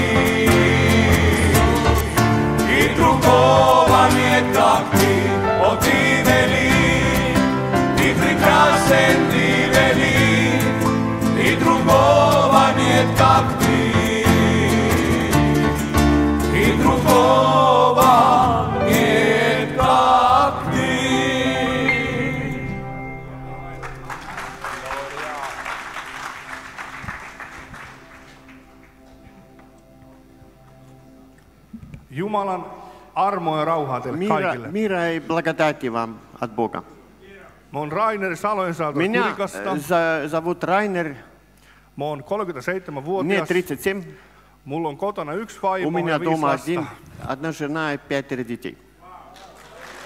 Speaker 3: и другого нет, как ты. О, ты велик, и прекрасен ты велик, и другого нет, как ты, и другого нет, как ты.
Speaker 7: Jumalan armo ja rauhaa teille kaikille.
Speaker 2: Мира и благодати вам от Бога.
Speaker 7: Mä oon Rainer Saloensaarta
Speaker 2: Меня
Speaker 7: Kurikasta.
Speaker 2: зовут Райнер,
Speaker 7: Mä oon 37
Speaker 2: мне
Speaker 7: vuotias.
Speaker 2: 37,
Speaker 7: Mulla on kotona yksi
Speaker 2: у
Speaker 7: vaimo
Speaker 2: меня
Speaker 7: ja 5
Speaker 2: дома
Speaker 7: lasta.
Speaker 2: одна жена и 5 детей.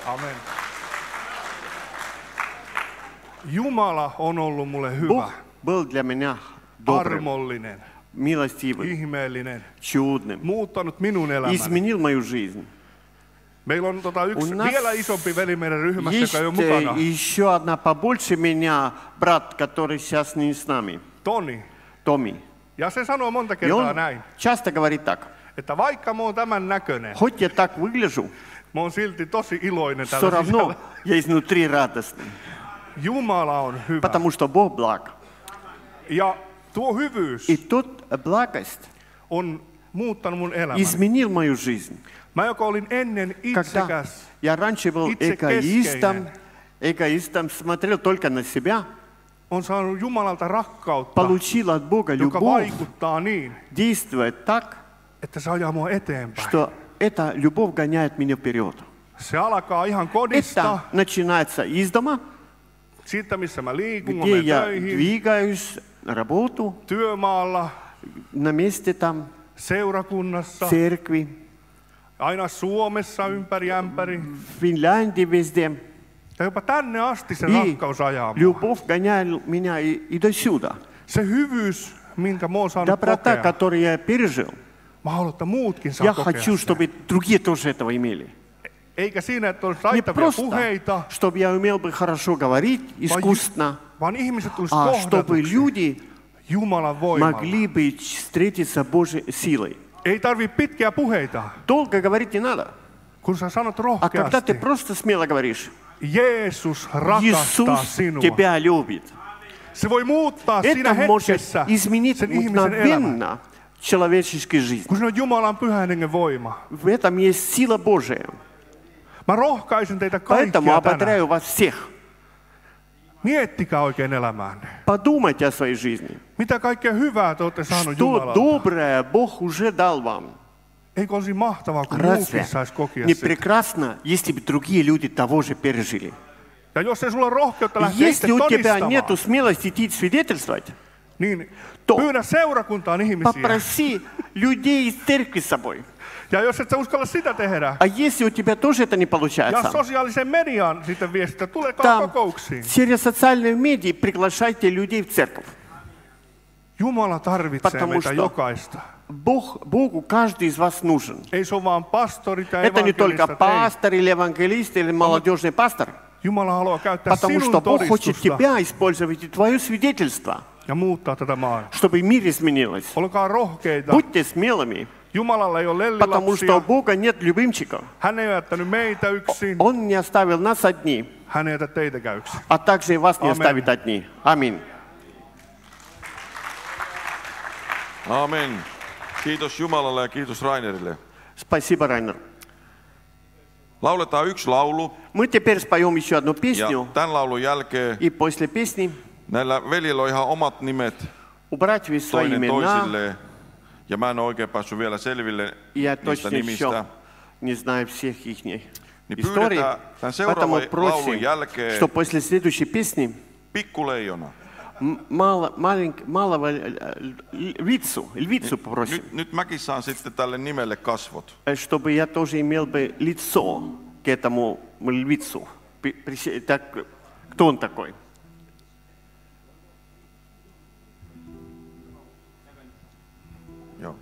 Speaker 7: Amen. Jumala on ollut mulle hyvä,
Speaker 2: Бог был для меня добрым,
Speaker 7: armollinen,
Speaker 2: милостивым,
Speaker 7: ihmeellinen,
Speaker 2: чудным,
Speaker 7: muuttanut minun elämäni.
Speaker 2: изменил мою жизнь.
Speaker 7: Meillä on yksi
Speaker 2: У нас
Speaker 7: vielä isompi veli meidän ryhmässä,
Speaker 2: Есть
Speaker 7: joka ei ole mukana.
Speaker 2: еще одна побольше меня, брат, который сейчас не с нами,
Speaker 7: Toni.
Speaker 2: Томми.
Speaker 7: Ja se sanoo monta
Speaker 2: И
Speaker 7: kertaa
Speaker 2: он
Speaker 7: näin,
Speaker 2: часто говорит так:
Speaker 7: että vaikka mä oon tämän näköinen,
Speaker 2: хоть я так выгляжу,
Speaker 7: mä oon silti tosi iloinen
Speaker 2: все
Speaker 7: tällä
Speaker 2: равно
Speaker 7: sisällä.
Speaker 2: я изнутри радостный,
Speaker 7: Jumala on hyvä.
Speaker 2: потому что Бог благ.
Speaker 7: Ja tuo hyvyys
Speaker 2: И тут благость
Speaker 7: on muuttanut mun elämäni.
Speaker 2: изменил мою жизнь.
Speaker 7: Mä, joka olin ennen
Speaker 2: Когда
Speaker 7: itsekäs,
Speaker 2: я раньше был эгоистом, смотрел только на себя,
Speaker 7: on saanut Jumalalta rakkautta,
Speaker 2: получил от Бога
Speaker 7: joka
Speaker 2: любовь,
Speaker 7: vaikuttaa niin,
Speaker 2: действует так,
Speaker 7: että se ajaa mua eteenpäin.
Speaker 2: что эта любовь гоняет меня вперед.
Speaker 7: Se alkaa ihan kodista,
Speaker 2: Это начинается из дома,
Speaker 7: siitä missä mä liikun, mä
Speaker 2: где
Speaker 7: menen
Speaker 2: я
Speaker 7: töihin,
Speaker 2: двигаюсь на работу,
Speaker 7: työmaalla,
Speaker 2: на месте там,
Speaker 7: seurakunnassa,
Speaker 2: церкви,
Speaker 7: aina Suomessa ympäri ämpäri.
Speaker 2: в Финляндии, везде.
Speaker 7: Ja jopa tänne asti se
Speaker 2: И
Speaker 7: rakkaus ajaa mua.
Speaker 2: любовь гоняет меня и до сюда.
Speaker 7: Se hyvyys, minkä mä oon saanut
Speaker 2: Доброта,
Speaker 7: kokea,
Speaker 2: которую я пережил,
Speaker 7: mä haluan, että muutkin saa
Speaker 2: я
Speaker 7: kokea
Speaker 2: хочу,
Speaker 7: sitä.
Speaker 2: чтобы другие тоже этого имели.
Speaker 7: Eikä siinä, että olisi
Speaker 2: Не
Speaker 7: taittavia
Speaker 2: просто,
Speaker 7: puheita,
Speaker 2: чтобы я умел бы хорошо говорить, искусно,
Speaker 7: vaan ihmiset tulisi
Speaker 2: а чтобы
Speaker 7: kohdatuksi
Speaker 2: люди
Speaker 7: Jumalan voimalla.
Speaker 2: могли бы встретиться Божьей силой.
Speaker 7: Ei tarvitse pitkiä puheita,
Speaker 2: Долго говорить не надо.
Speaker 7: kun sä sanot
Speaker 2: А когда ты
Speaker 7: rohkeasti.
Speaker 2: просто смело говоришь,
Speaker 7: Jeesus rakastaa
Speaker 2: Иисус
Speaker 7: sinua.
Speaker 2: тебя любит.
Speaker 7: Se voi muuttaa siinä
Speaker 2: Это может
Speaker 7: hetkessä
Speaker 2: изменить
Speaker 7: sen ihmisen elämän.
Speaker 2: мгновенно человеческую жизнь.
Speaker 7: Kun se on Jumalan pyhän hengen voima.
Speaker 2: В этом есть сила Божия.
Speaker 7: Mä rohkaisen teitä
Speaker 2: Поэтому
Speaker 7: kaikkia tänään.
Speaker 2: ободряю вас всех.
Speaker 7: Miettikää oikein elämäänne.
Speaker 2: Подумайте о своей жизни.
Speaker 7: Mitä kaikkea hyvää te olette saanut
Speaker 2: Что
Speaker 7: Jumalalta?
Speaker 2: доброе Бог уже дал вам.
Speaker 7: Eikö olisi mahtavaa, kun
Speaker 2: Разве
Speaker 7: muutkin sais kokea
Speaker 2: не
Speaker 7: sitä?
Speaker 2: прекрасно, если бы другие люди того же пережили?
Speaker 7: Ja jos ei sulla ole rohkeutta lähteä itse
Speaker 2: Если у тебя
Speaker 7: todistamaan,
Speaker 2: нету смелости идти свидетельствовать,
Speaker 7: niin
Speaker 2: to
Speaker 7: pyydä seurakuntaan ihmisiä.
Speaker 2: попроси людей из церкви с собой.
Speaker 7: Ja jos et sä uskalla sitä tehdä,
Speaker 2: А если у тебя тоже это не
Speaker 7: ja
Speaker 2: получается,
Speaker 7: sosiaalisen median sitten viestitä, tulekaa
Speaker 2: там
Speaker 7: kokouksiin.
Speaker 2: через социальные медиа приглашайте людей в церковь.
Speaker 7: Jumala tarvitsee
Speaker 2: Потому
Speaker 7: meitä
Speaker 2: что
Speaker 7: jokaista.
Speaker 2: Богу каждый из вас нужен.
Speaker 7: Ei se ole vaan pastorit ja
Speaker 2: Это не только
Speaker 7: evankelistat, ei.
Speaker 2: пастор или евангелист или молодежный пастор.
Speaker 7: Jumala haluaa käyttää
Speaker 2: Потому что
Speaker 7: sinun
Speaker 2: Бог хочет
Speaker 7: todistusta
Speaker 2: тебя использовать и твое свидетельство,
Speaker 7: ja muuttaa tätä maailmaa.
Speaker 2: чтобы мир изменилось.
Speaker 7: Olkaa rohkeita.
Speaker 2: Будьте смелыми,
Speaker 7: Jumalalla ei ole
Speaker 2: потому что у
Speaker 7: lellilapsia.
Speaker 2: Бога нет любимчиков.
Speaker 7: Hän ei jättänyt meitä yksin.
Speaker 2: Он не оставил нас одни,
Speaker 7: Hän ei jätä teitäkään yksin.
Speaker 2: а также и вас не
Speaker 7: Аминь.
Speaker 2: оставит одни. Аминь.
Speaker 1: Amen. Kiitos Jumalalle ja kiitos Rainerille.
Speaker 2: Спасибо, Райнер.
Speaker 1: Lauletaan yksi laulu
Speaker 2: Мы теперь споем еще одну
Speaker 1: ja
Speaker 2: песню,
Speaker 1: tämän laulun jälkeen
Speaker 2: и после песни
Speaker 1: näillä veljillä on ihan omat nimet
Speaker 2: у братьев есть свои
Speaker 1: toinen
Speaker 2: имена.
Speaker 1: toisilleen. Ja mä en ole oikein päässyt vielä selville
Speaker 2: Я
Speaker 1: niistä
Speaker 2: точно
Speaker 1: nimistä.
Speaker 2: еще не знаю всех их
Speaker 1: Niin
Speaker 2: историй,
Speaker 1: pyydetään tämän
Speaker 2: поэтому
Speaker 1: seuraavan laulun
Speaker 2: просим,
Speaker 1: jälkeen
Speaker 2: что после следующей песни
Speaker 1: Pikkuleijona.
Speaker 2: малого львицу попросим,
Speaker 1: Nyt mäkin saan sitten tälle nimelle kasvot.
Speaker 2: чтобы я тоже имел бы лицо к этому львицу. Так, кто он такой?
Speaker 1: Joo.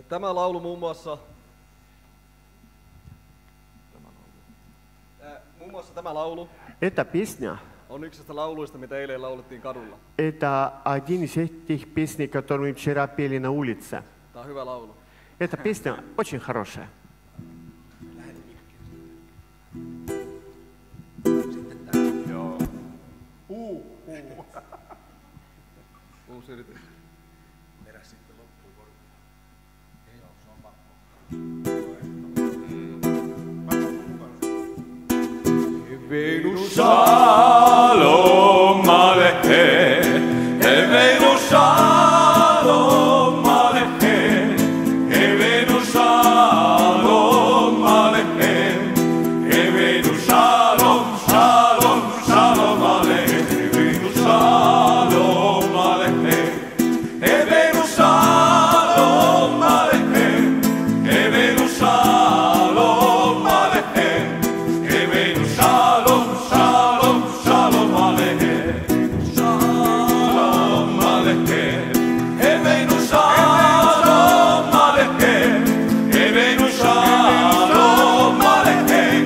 Speaker 6: Tämä laulu muun muassa tämä laulu
Speaker 2: Эта песня
Speaker 6: on yksi näistä lauluista, mitä eilen laulettiin kadulla.
Speaker 2: это один из этих песней, которые мы вчера пели на улице.
Speaker 6: Tämä on hyvä laulu.
Speaker 2: Эта песня очень хорошая.
Speaker 6: Uusi yritys.
Speaker 3: Eveinu shalom aleichem, Eveinu shalom aleichem, Eveinu shalom aleichem, Eveinu shalom, shalom, shalom aleichem, Eveinu shalom aleichem, Eveinu shalom aleichem, Eveinu shalom aleichem. Eveinu shalom, shalom, shalom aleichem, shalom aleichem. Eveinu shalom aleichem, Eveinu shalom aleichem,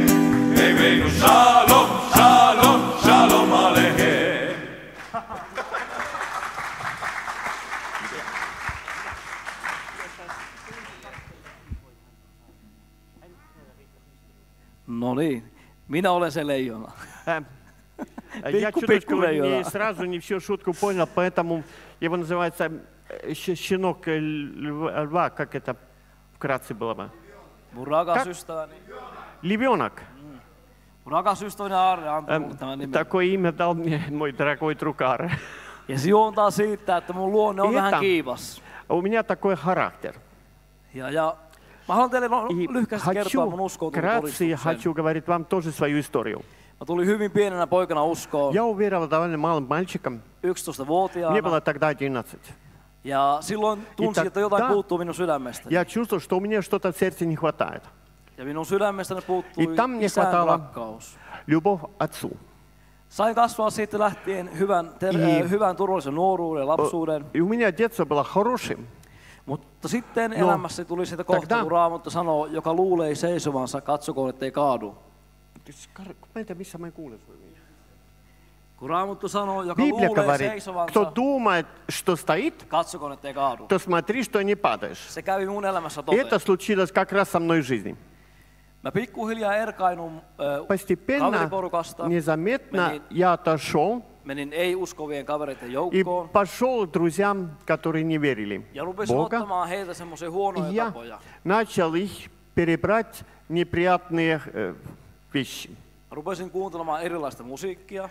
Speaker 3: Eveinu shalom, shalom, shalom aleichem.
Speaker 8: No niin, minä olen se leijona.
Speaker 2: Я чуточку не сразу не всю шутку понял, поэтому его называется щенок льва, как это вкратце было бы?
Speaker 8: Mun rakas ystäväni,
Speaker 2: Львенок.
Speaker 8: mun rakas ystäväni Aarne antoi mulle tämän nimen.
Speaker 2: Такое имя дал мне мой дорогой друкар.
Speaker 8: Ja se juontaa siitä, että mun luonne on vähän kiivas.
Speaker 2: У меня такой характер.
Speaker 8: Ja mä haluan teille
Speaker 2: И
Speaker 8: lyhkästi kertoa mun uskoutunut
Speaker 2: вкратце хочу говорить вам тоже свою историю.
Speaker 8: Mä tulin hyvin pienenä poikana uskoon,
Speaker 2: Я уверовал довольно малым мальчиком.
Speaker 8: 11-vuotiaana.
Speaker 2: Мне было тогда 11.
Speaker 8: Ja silloin tunsin, että jotain puuttuu minun sydämestäni.
Speaker 2: Я чувствовал, что у меня что-то в сердце не хватает.
Speaker 8: Ja minun sydämestäni puuttui
Speaker 2: И там мне
Speaker 8: isän
Speaker 2: хватало
Speaker 8: rakkaus.
Speaker 2: любовь отцу.
Speaker 8: Sain kasvaa siitä lähtien hyvän turvallisen nuoruuden, lapsuuden.
Speaker 2: И у меня детство было хорошим.
Speaker 8: Mutta sitten elämässä tuli siitä kohta, kun Raamattu sanoo, joka luulee seisovansa, katsokoon, ettei kaadu. Kun Raamattu sanoo, joka
Speaker 2: Библия
Speaker 8: luulee
Speaker 2: говорит,
Speaker 8: seisovansa,
Speaker 2: кто думает, что стоит,
Speaker 8: katsokoon, ettei kaadu.
Speaker 2: то смотри, что не падаешь.
Speaker 8: Se kävi mun elämässä
Speaker 2: И
Speaker 8: toteen.
Speaker 2: это случилось как раз со мной в жизни.
Speaker 8: Mä pikkuhiljaa erkainun
Speaker 2: Постепенно,
Speaker 8: kaveriporukasta.
Speaker 2: незаметно я отошел
Speaker 8: Menin ei-uskovien kavereiden
Speaker 2: и
Speaker 8: joukkoon
Speaker 2: пошел к друзьям, которые не верили
Speaker 8: ja
Speaker 2: в
Speaker 8: rupesin
Speaker 2: Бога,
Speaker 8: ottamaan heiltä semmoisia huonoja
Speaker 2: и я
Speaker 8: tapoja.
Speaker 2: начал их перебрать неприятные вещи.
Speaker 8: Rupesin kuuntelemaan erilaista musiikkia,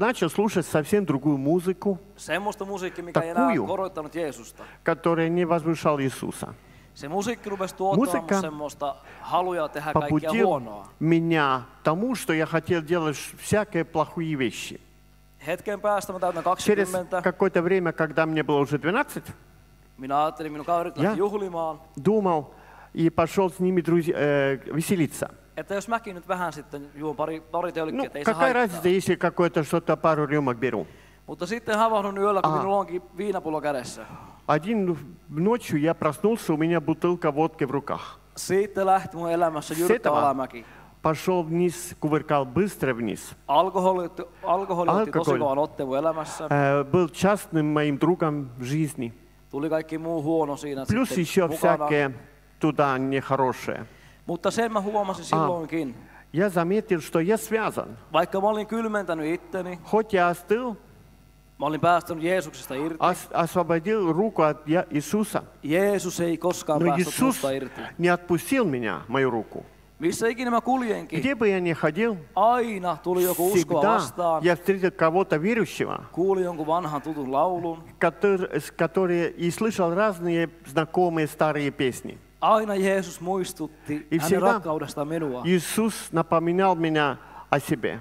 Speaker 2: Начал слушать совсем другую музыку,
Speaker 8: semmoista musiikkia, mikä ei enää
Speaker 2: Takuju.
Speaker 8: korottanut Jeesusta.
Speaker 2: которая не возвышала Иисуса.
Speaker 8: Se musiikki rupesi tuottamaan
Speaker 2: Musiikka
Speaker 8: semmoista haluja tehdä kaikkea
Speaker 2: Побудил
Speaker 8: huonoa.
Speaker 2: меня тому, что я хотел делать всякие плохие вещи.
Speaker 8: Hetken päästä mä täytän
Speaker 2: Через
Speaker 8: 20.
Speaker 2: какое-то время, когда мне было уже 12,
Speaker 8: Minä ajattelin, minun kaverit lähti juhlimaan,
Speaker 2: думал и пошел с ними веселиться.
Speaker 8: että jos mäkin nyt vähän sitten juon pari tölkkiä,
Speaker 2: Ну,
Speaker 8: että ei se
Speaker 2: какая
Speaker 8: haittaa.
Speaker 2: разница, если какое-то что-то, пару рюмок беру.
Speaker 8: Mutta sitten havahdun yöllä, kun minulla onkin viinapullo kädessä.
Speaker 2: Один ночью я проснулся, у меня бутылка водки в руках.
Speaker 8: Siitä lähti mun elämässä jyrkkä alamäki.
Speaker 2: Пошел вниз, кувыркал быстро вниз.
Speaker 8: Alkoholi otti tosi kovan otteen mun elämässä.
Speaker 2: Был частным моим другом в жизни.
Speaker 8: Tuli kaikki muu huono siinä
Speaker 2: Плюс
Speaker 8: sitten
Speaker 2: еще
Speaker 8: mukana.
Speaker 2: всякое туда нехорошее.
Speaker 8: Mutta sen mä huomasin silloinkin.
Speaker 2: Я заметил, что я связан.
Speaker 8: Vaikka mä olin kylmentänyt itteni,
Speaker 2: Хоть я остыл,
Speaker 8: mä olin päästänyt Jeesuksesta irti.
Speaker 2: освободил руку от Иисуса,
Speaker 8: Jeesus ei koskaan
Speaker 2: но
Speaker 8: päässyt
Speaker 2: Иисус
Speaker 8: musta irti.
Speaker 2: не отпустил меня, мою руку.
Speaker 8: Missä ikinä mä kuljenkin,
Speaker 2: Где бы я ни ходил,
Speaker 8: aina tuli joku uskova
Speaker 2: всегда
Speaker 8: vastaan.
Speaker 2: я встретил кого-то верующего,
Speaker 8: Kuulin jonkun vanhan tutun laulun.
Speaker 2: который и слышал разные знакомые старые песни.
Speaker 8: Aina Jeesus muistutti
Speaker 2: И
Speaker 8: hänen
Speaker 2: всегда
Speaker 8: rakkaudestaan minua.
Speaker 2: Иисус напоминал меня о себе.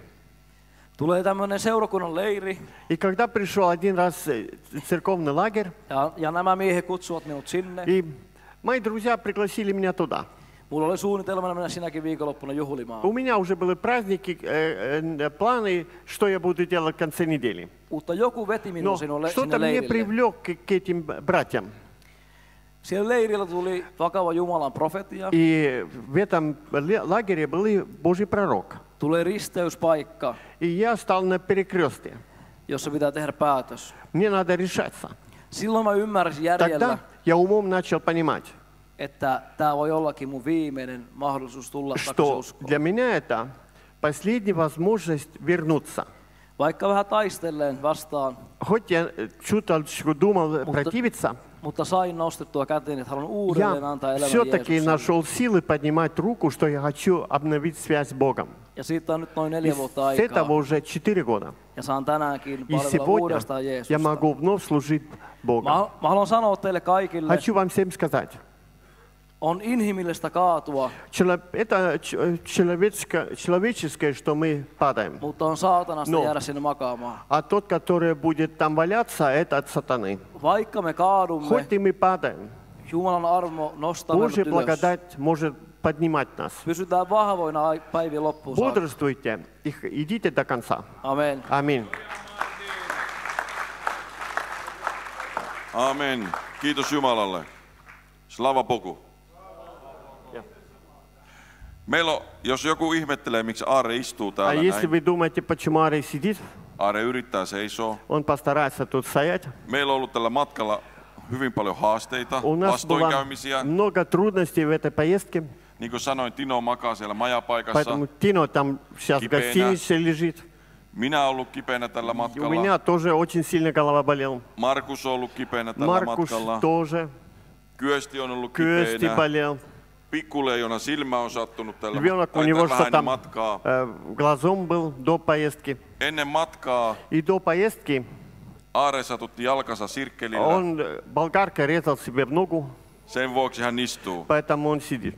Speaker 8: Tulee tämmöinen seurakunnan leiri,
Speaker 2: И когда пришел один раз церковный лагерь,
Speaker 8: ja nämä miehet kutsuvat minut sinne.
Speaker 2: и мои друзья пригласили меня туда.
Speaker 8: Mulla oli suunnitelmana mennä sinäkin viikonloppuna juhlimaan.
Speaker 2: У меня уже были праздники, планы, что я буду делать в конце недели.
Speaker 8: Mutta joku veti minua
Speaker 2: Но
Speaker 8: sinne
Speaker 2: что-то меня
Speaker 8: leirille.
Speaker 2: привлек к этим братьям.
Speaker 8: Siellä leirillä tuli vakava Jumalan profetia.
Speaker 2: И в этом лагере был Божий пророк.
Speaker 8: Tulee risteyspaikka,
Speaker 2: И я стал на перекрестке.
Speaker 8: jossa pitää tehdä päätös.
Speaker 2: Мне надо решаться.
Speaker 8: Silloin mä ymmärsin järjellä,
Speaker 2: Тогда я умом начал понимать,
Speaker 8: että tämä voi ollakin mun viimeinen mahdollisuus tulla takaisin
Speaker 2: что
Speaker 8: uskoon.
Speaker 2: для меня это последняя возможность вернуться.
Speaker 8: Vaikka vähän taistellen vastaan,
Speaker 2: Хоть я чуточку думал противиться,
Speaker 8: mutta sain nostettua käteen, että haluan
Speaker 2: я
Speaker 8: uudelleen antaa elämän
Speaker 2: все-таки
Speaker 8: Jeesukselle.
Speaker 2: нашел силы поднимать руку, что я хочу обновить связь с Богом.
Speaker 8: Ja siitä on nyt noin
Speaker 2: И
Speaker 8: 4 vuotta
Speaker 2: с этого
Speaker 8: aikaa.
Speaker 2: уже 4 года.
Speaker 8: Ja saan tänäänkin
Speaker 2: И
Speaker 8: palvella
Speaker 2: сегодня
Speaker 8: uudestaan
Speaker 2: я
Speaker 8: Jeesusta.
Speaker 2: могу вновь служить Богу.
Speaker 8: Mä haluan sanoa teille kaikille,
Speaker 2: Хочу вам всем сказать,
Speaker 8: on inhimillistä kaatua,
Speaker 2: это человеческое, что мы падаем.
Speaker 8: mutta on saatanasta
Speaker 2: No.
Speaker 8: jäädä sinne makaamaan.
Speaker 2: А тот, который будет там валяться, это от сатаны.
Speaker 8: Vaikka me kaadumme,
Speaker 2: Хоть и мы падаем,
Speaker 8: Jumalan armo nostaa meidät
Speaker 2: Божья
Speaker 8: ylös.
Speaker 2: благодать может поднимать нас.
Speaker 8: Pysytään vahvoina päivien loppuun saakka.
Speaker 2: Бодрствуйте и идите до конца.
Speaker 8: Amen.
Speaker 2: Аминь.
Speaker 1: Amen. Kiitos Jumalalle. Slava Bogu. Meillä on, jos joku ihmettelee, miksi Aare istuu
Speaker 2: А
Speaker 1: täällä
Speaker 2: если
Speaker 1: näin,
Speaker 2: вы думаете, почему Арий сидит,
Speaker 1: Aare yrittää seisoa.
Speaker 2: он постарается тут стоять.
Speaker 1: Meillä on ollut tällä matkalla hyvin paljon haasteita,
Speaker 2: У нас было
Speaker 1: vastoinkäymisiä.
Speaker 2: много трудностей в этой поездке,
Speaker 1: Niin kuin sanoin, Tino makaa siellä majapaikassa.
Speaker 2: поэтому Тино там сейчас в
Speaker 1: Кипена.
Speaker 2: гостинице лежит.
Speaker 1: Minä olen ollut kipeänä tällä
Speaker 2: И у
Speaker 1: matkalla.
Speaker 2: меня тоже очень сильно голова болела.
Speaker 1: Markus on ollut kipeänä tällä
Speaker 2: Маркус
Speaker 1: matkalla.
Speaker 2: тоже,
Speaker 1: Kyösti on ollut
Speaker 2: Kyösti
Speaker 1: kipeänä.
Speaker 2: болел.
Speaker 1: Pikkuleijona silmä on sattunut tällä
Speaker 2: Ребенок у него
Speaker 1: vähän
Speaker 2: что
Speaker 1: ennen
Speaker 2: там
Speaker 1: matkaa.
Speaker 2: глазом был до поездки.
Speaker 1: Ennen matkaa
Speaker 2: И до поездки
Speaker 1: Aare satutti jalkansa sirkkelillä.
Speaker 2: он болгаркой резал себе в ногу,
Speaker 1: Sen vuoksi hän istuu.
Speaker 2: поэтому он сидит.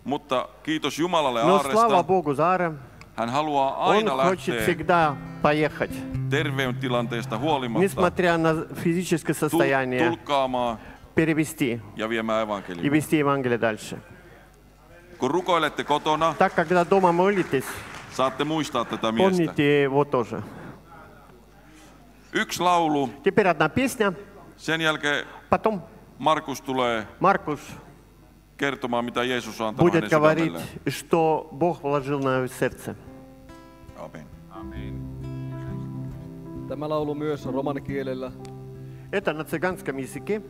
Speaker 1: Mutta kiitos Jumalalle
Speaker 2: Но слава
Speaker 1: Aaresta.
Speaker 2: Богу за Аарем,
Speaker 1: Hän haluaa
Speaker 2: он
Speaker 1: aina
Speaker 2: хочет
Speaker 1: lähteä
Speaker 2: всегда поехать.
Speaker 1: terveydentilanteesta huolimatta
Speaker 2: Несмотря на физическое состояние,
Speaker 1: tulkkaamaan
Speaker 2: перевести
Speaker 1: ja viemään
Speaker 2: и
Speaker 1: evankeliumia.
Speaker 2: вести Евангелие дальше.
Speaker 1: Kun rukoilette kotona,
Speaker 2: Так, когда дома молитесь,
Speaker 1: saatte muistaa tätä miestä.
Speaker 2: помните его тоже.
Speaker 1: Yksi laulu,
Speaker 2: Теперь одна песня,
Speaker 1: sen jälkeen
Speaker 2: потом
Speaker 1: Markus tulee
Speaker 2: Маркус
Speaker 1: kertomaan, mitä Jeesus on antanut
Speaker 2: будет
Speaker 1: hänen
Speaker 2: говорить,
Speaker 1: sydämelleen.
Speaker 2: что Бог вложил на его сердце.
Speaker 1: Amen.
Speaker 6: Tämä laulu myös on romanikielellä.
Speaker 2: Это на цыганском языке.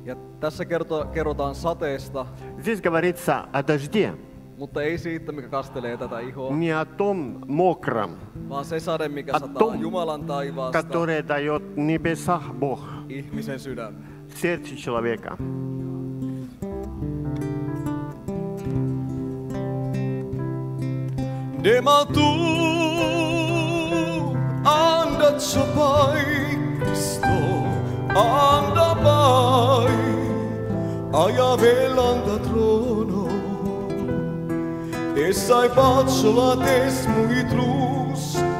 Speaker 6: Ja tässä kerrotaan sateesta.
Speaker 2: Здесь говорится о дожде.
Speaker 6: Mutta ei siitä, mikä kastelee tätä ihoa,
Speaker 2: не о том мокром,
Speaker 6: vaan se sade, mikä
Speaker 2: о
Speaker 6: sataa
Speaker 2: том,
Speaker 6: Jumalan taivaasta,
Speaker 2: которое дает в небесах Бог,
Speaker 6: ihmisen sydän.
Speaker 2: сердце человека.
Speaker 5: Nema tu andat så Kristo anda pai aja velanda trono Essai pazzola tes mui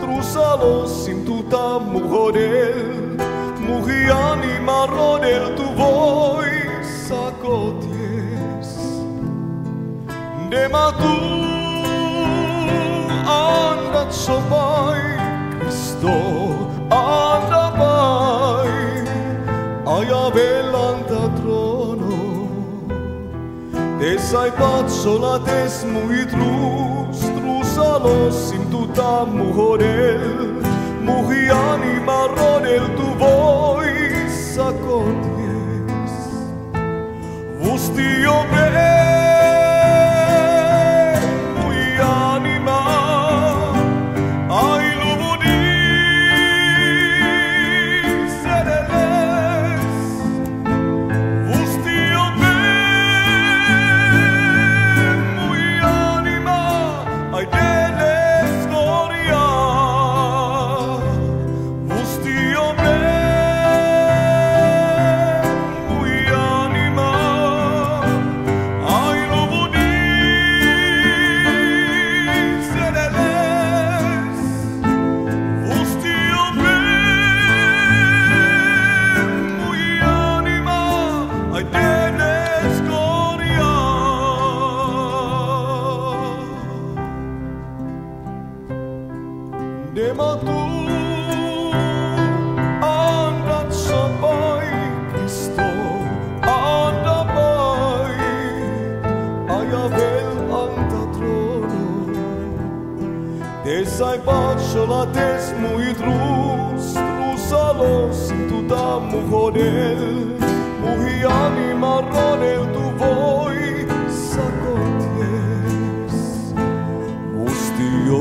Speaker 5: trusalos tuta muhodel muhi anima rodel tu voi sakoties Nema tu andat så Kristo anda pai aja velanda trono Essai pazzola tes mui trusalos tuta muhodel muhi anima rodel tu voi sakoties Vustio Essai paciola tes mui trusalos tuta muhodel muhi anima rodel tu voi sakoties Mustio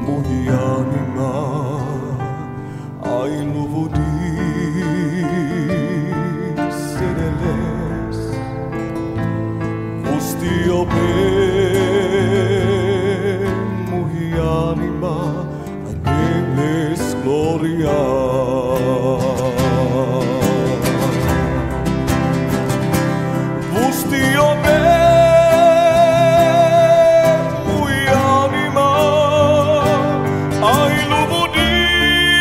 Speaker 5: muhi anima ai luvudis sedeles Mustio anima angeles gloria Vustio mui anima ai luvudis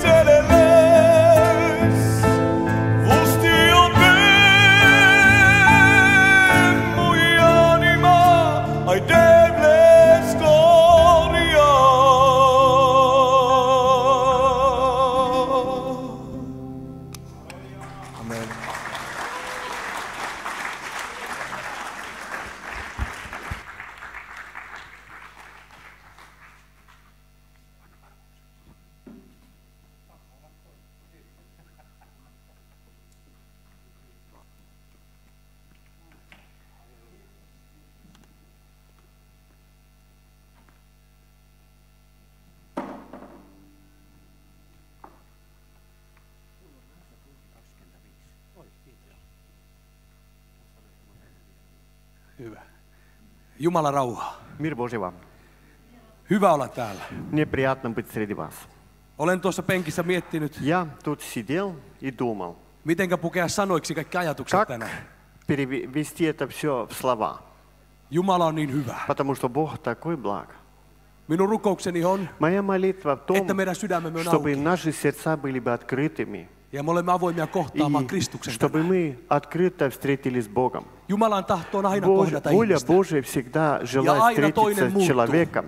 Speaker 5: sedeles Vustio mui anima ai
Speaker 9: Hyvä. Jumalan rauhaa.
Speaker 2: Мир Божий вам.
Speaker 9: Hyvä olla täällä.
Speaker 2: Мне приятно быть среди вас.
Speaker 9: Olen tuossa penkissä miettinyt,
Speaker 2: Я тут сидел и думал,
Speaker 9: mitenkä pukea sanoiksi kaikki ajatukset
Speaker 2: как
Speaker 9: tänään.
Speaker 2: перевести это все в слова.
Speaker 9: Jumala on niin hyvä.
Speaker 2: Потому что Бог такой благ.
Speaker 9: Minun rukoukseni on,
Speaker 2: Моя молитва в том,
Speaker 9: että meidän sydämemme on
Speaker 2: чтобы
Speaker 9: auki.
Speaker 2: наши сердца были бы открытыми.
Speaker 9: Ja me olemme avoimia kohtaamaan
Speaker 2: И
Speaker 9: Kristuksen
Speaker 2: чтобы
Speaker 9: tänään.
Speaker 2: мы открыто встретились с Богом.
Speaker 9: Jumalan tahto on aina kohdata
Speaker 2: Воля
Speaker 9: ihmistä.
Speaker 2: Божия всегда
Speaker 9: Ja
Speaker 2: желает
Speaker 9: aina
Speaker 2: встретиться
Speaker 9: toinen
Speaker 2: с
Speaker 9: muuttuu.
Speaker 2: человеком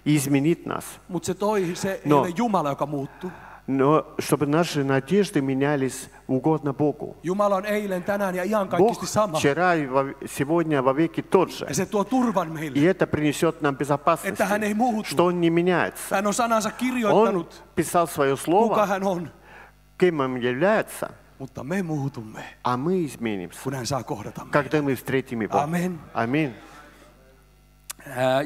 Speaker 2: и изменить нас.
Speaker 9: Mutta se ei
Speaker 2: No.
Speaker 9: ole Jumala, joka muuttuu.
Speaker 2: Но чтобы наши надежды менялись угодно Богу.
Speaker 9: Jumala on eilen, tänään ja
Speaker 2: Бог
Speaker 9: iankaikkisesti sama.
Speaker 2: вчера и сегодня во веки тот же.
Speaker 9: Ja se tuo turvan
Speaker 2: И
Speaker 9: meille,
Speaker 2: это принесет нам безопасность,
Speaker 9: että hän ei muutu.
Speaker 2: что Он не меняется.
Speaker 9: Hän on sanansa
Speaker 2: Он
Speaker 9: kirjoittanut,
Speaker 2: писал свое
Speaker 9: kuka
Speaker 2: слово,
Speaker 9: hän on.
Speaker 2: кем Он является.
Speaker 9: Mutta me muutumme,
Speaker 10: А мы изменимся,
Speaker 9: kun hän saa kohdata meidät.
Speaker 10: когда мы встретим Его.
Speaker 9: Amen.
Speaker 10: Аминь.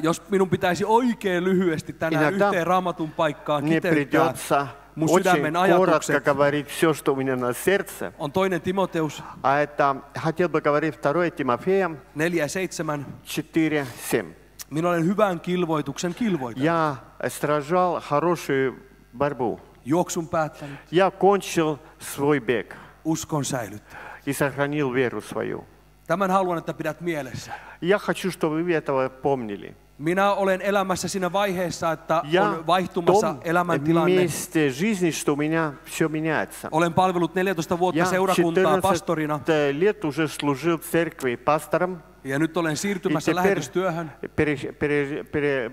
Speaker 9: Jos minun pitäisi oikein lyhyesti tänään
Speaker 10: Иногда
Speaker 9: yhteen raamatun paikkaan
Speaker 10: Мне
Speaker 9: kiteyttää
Speaker 10: придется
Speaker 9: mun
Speaker 10: очень
Speaker 9: sydämen
Speaker 10: коротко
Speaker 9: ajatukset,
Speaker 10: говорить все, что у меня на сердце.
Speaker 9: on 2 Timoteus
Speaker 10: А это, хотел бы говорить 2 Тимофея
Speaker 9: 4:7.
Speaker 10: 4:7.
Speaker 9: Minä olen hyvän kilvoituksen kilvoitanut.
Speaker 10: Я сражал хорошую борьбу.
Speaker 9: Juoksun päättänyt,
Speaker 10: Я кончил свой бег
Speaker 9: uskon säilyttänyt.
Speaker 10: и сохранил веру свою.
Speaker 9: Tämän haluan, että pidät mielessä.
Speaker 10: Я хочу, чтобы вы этого помнили.
Speaker 9: Minä olen elämässä siinä vaiheessa, että
Speaker 10: Я
Speaker 9: on
Speaker 10: в
Speaker 9: vaihtumassa
Speaker 10: том
Speaker 9: elämäntilanne.
Speaker 10: месте жизни, что у меня все меняется.
Speaker 9: Olen palvellut 14 vuotta
Speaker 10: Я
Speaker 9: seurakuntaa
Speaker 10: 14
Speaker 9: pastorina
Speaker 10: лет уже служил в церкви пастором.
Speaker 9: ja nyt olen
Speaker 10: И
Speaker 9: siirtymässä
Speaker 10: теперь
Speaker 9: lähetystyöhön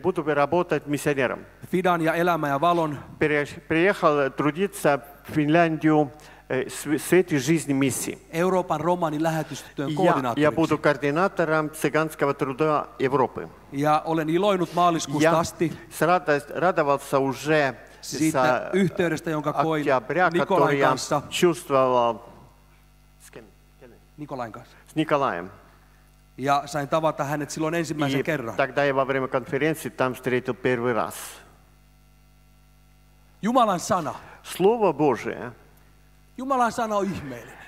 Speaker 10: буду работать миссионером.
Speaker 9: Fidan ja Elämä ja Valon.
Speaker 10: Приехал трудиться в Финляндию Свет и жизни миссии.
Speaker 9: Euroopan romanin lähetystyön
Speaker 10: Я
Speaker 9: koordinaattoriksi.
Speaker 10: буду координатором цыганского труда Европы.
Speaker 9: Ja olen iloinut maaliskuusta
Speaker 10: Я
Speaker 9: asti
Speaker 10: радовался уже
Speaker 9: siitä yhteydestä, jonka koin
Speaker 10: октября, который
Speaker 9: Nikolain
Speaker 10: я
Speaker 9: kanssa.
Speaker 10: чувствовал
Speaker 9: Nikolain kanssa.
Speaker 10: с Николаем.
Speaker 9: Ja sain tavata hänet silloin ensimmäisen
Speaker 10: И
Speaker 9: kerran.
Speaker 10: тогда я во время конференции там встретил первый раз.
Speaker 9: Jumalan sana.
Speaker 10: Слово Божие
Speaker 9: Jumalan sana on ihmeellinen.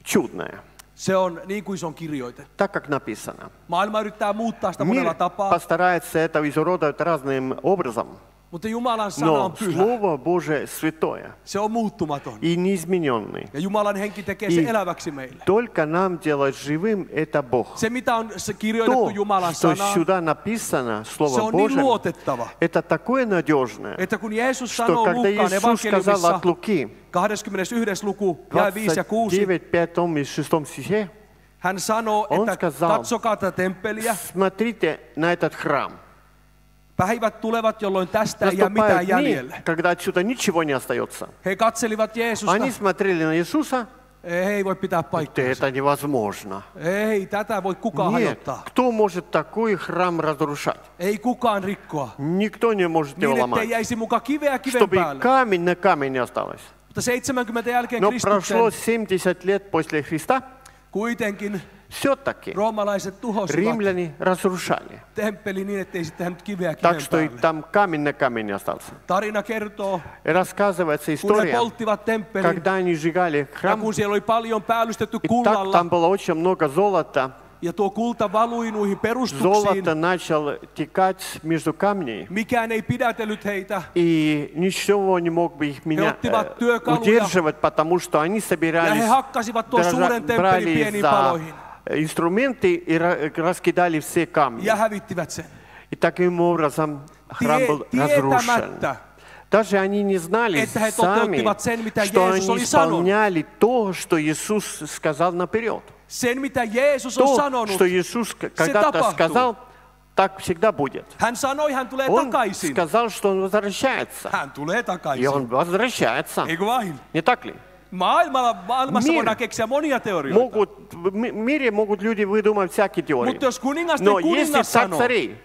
Speaker 10: чудное,
Speaker 9: Se on niin kuin se on kirjoitettu.
Speaker 10: так как написано.
Speaker 9: Maailma yrittää muuttaa sitä monella
Speaker 10: Мир
Speaker 9: tapaa,
Speaker 10: постарается это изуродовать разным образом,
Speaker 9: mutta Jumalan sana on
Speaker 10: но
Speaker 9: pyhä.
Speaker 10: Слово Божие святое
Speaker 9: Se on muuttumaton.
Speaker 10: и неизмененный.
Speaker 9: Ja Jumalan henki tekee se
Speaker 10: И
Speaker 9: eläväksi meille.
Speaker 10: только нам делать живым это Бог.
Speaker 9: Se, mitä on kirjoitettu
Speaker 10: То,
Speaker 9: Jumalan
Speaker 10: что
Speaker 9: sanaan,
Speaker 10: сюда написано,
Speaker 9: se
Speaker 10: Слово
Speaker 9: on niin
Speaker 10: Божие,
Speaker 9: luotettava,
Speaker 10: это такое надежное,
Speaker 9: että kun Jeesus
Speaker 10: что
Speaker 9: sanoo
Speaker 10: когда
Speaker 9: Luukkaan
Speaker 10: Иисус сказал
Speaker 9: evankeliumissa
Speaker 10: от Луки,
Speaker 9: 21. luku, jae 5 ja 6,
Speaker 10: 29, 5 и 6 стихе,
Speaker 9: hän sanoo,
Speaker 10: On
Speaker 9: että
Speaker 10: сказал,
Speaker 9: katsokaa tätä temppeliä,
Speaker 10: смотрите на этот храм.
Speaker 9: päivät tulevat, jolloin tästä ei jää
Speaker 10: Наступают
Speaker 9: mitään
Speaker 10: дни,
Speaker 9: jäljelle.
Speaker 10: когда отсюда ничего не остается.
Speaker 9: He katselivat Jeesusta,
Speaker 10: Они смотрели на Иисуса,
Speaker 9: ei voi pitää
Speaker 10: это
Speaker 9: paikkaansa.
Speaker 10: невозможно.
Speaker 9: Ei tätä voi kukaan
Speaker 10: Нет,
Speaker 9: hajottaa.
Speaker 10: кто может такой храм разрушать?
Speaker 9: Ei kukaan rikkoa.
Speaker 10: Никто не может его
Speaker 9: Niin, ettei
Speaker 10: ломать.
Speaker 9: jäisi muka kiveä kiven
Speaker 10: Чтобы
Speaker 9: päälle.
Speaker 10: камень на камень не осталось.
Speaker 9: Mutta 70 jälkeen
Speaker 10: Но
Speaker 9: Kristuksen
Speaker 10: прошло 70 лет после Христа,
Speaker 9: kuitenkin
Speaker 10: все-таки
Speaker 9: roomalaiset tuhosivat
Speaker 10: римляне разрушали.
Speaker 9: temppeli niin, ettei sitten nyt kiveä
Speaker 10: Так
Speaker 9: kiven
Speaker 10: что и
Speaker 9: päälle.
Speaker 10: там камень на камень не остался.
Speaker 9: Tarina kertoo,
Speaker 10: И рассказывается
Speaker 9: kun he
Speaker 10: история,
Speaker 9: polttivat temppelin
Speaker 10: когда они сжигали
Speaker 9: ja
Speaker 10: храм,
Speaker 9: kun siellä oli paljon päällystetty
Speaker 10: и так
Speaker 9: kullalla
Speaker 10: там было очень много золота.
Speaker 9: ja tuo kulta valui noihin
Speaker 10: Золото
Speaker 9: perustuksiin,
Speaker 10: начало текать между камней,
Speaker 9: mikään ei pidätellyt heitä.
Speaker 10: и ничего не мог бы их меня
Speaker 9: отtivat työkaluja.
Speaker 10: удерживать, потому что они
Speaker 9: Ja he
Speaker 10: собирались,
Speaker 9: hakkasivat tuon suuren temppelin
Speaker 10: брали
Speaker 9: pieniin
Speaker 10: за
Speaker 9: paloihin
Speaker 10: инструменты и раскидали все камни.
Speaker 9: ja hävittivät sen.
Speaker 10: И таким образом храм был разрушен.
Speaker 9: Tietämättä,
Speaker 10: Даже они не знали
Speaker 9: että he
Speaker 10: сами,
Speaker 9: toteuttivat sen, mitä
Speaker 10: что
Speaker 9: Jeesus
Speaker 10: они
Speaker 9: oli sanonut.
Speaker 10: исполняли то, что Иисус сказал наперед.
Speaker 9: Sen, mitä Jeesus on
Speaker 10: То,
Speaker 9: sanonut,
Speaker 10: что Иисус когда-то
Speaker 9: tapahtuu.
Speaker 10: сказал, так всегда будет.
Speaker 9: hän sanoi, hän tulee
Speaker 10: Он
Speaker 9: takaisin.
Speaker 10: сказал, что он возвращается.
Speaker 9: Hän tulee
Speaker 10: И
Speaker 9: takaisin.
Speaker 10: он возвращается.
Speaker 9: Eikö vain?
Speaker 10: Не так ли?
Speaker 9: Maailmassa
Speaker 10: Mir-
Speaker 9: voidaan keksiä monia teorioita.
Speaker 10: В мире могут люди выдумать всякие теории.
Speaker 9: Mutta jos kuningasten
Speaker 10: Но если
Speaker 9: kuningas
Speaker 10: царь
Speaker 9: sanoo,
Speaker 10: царей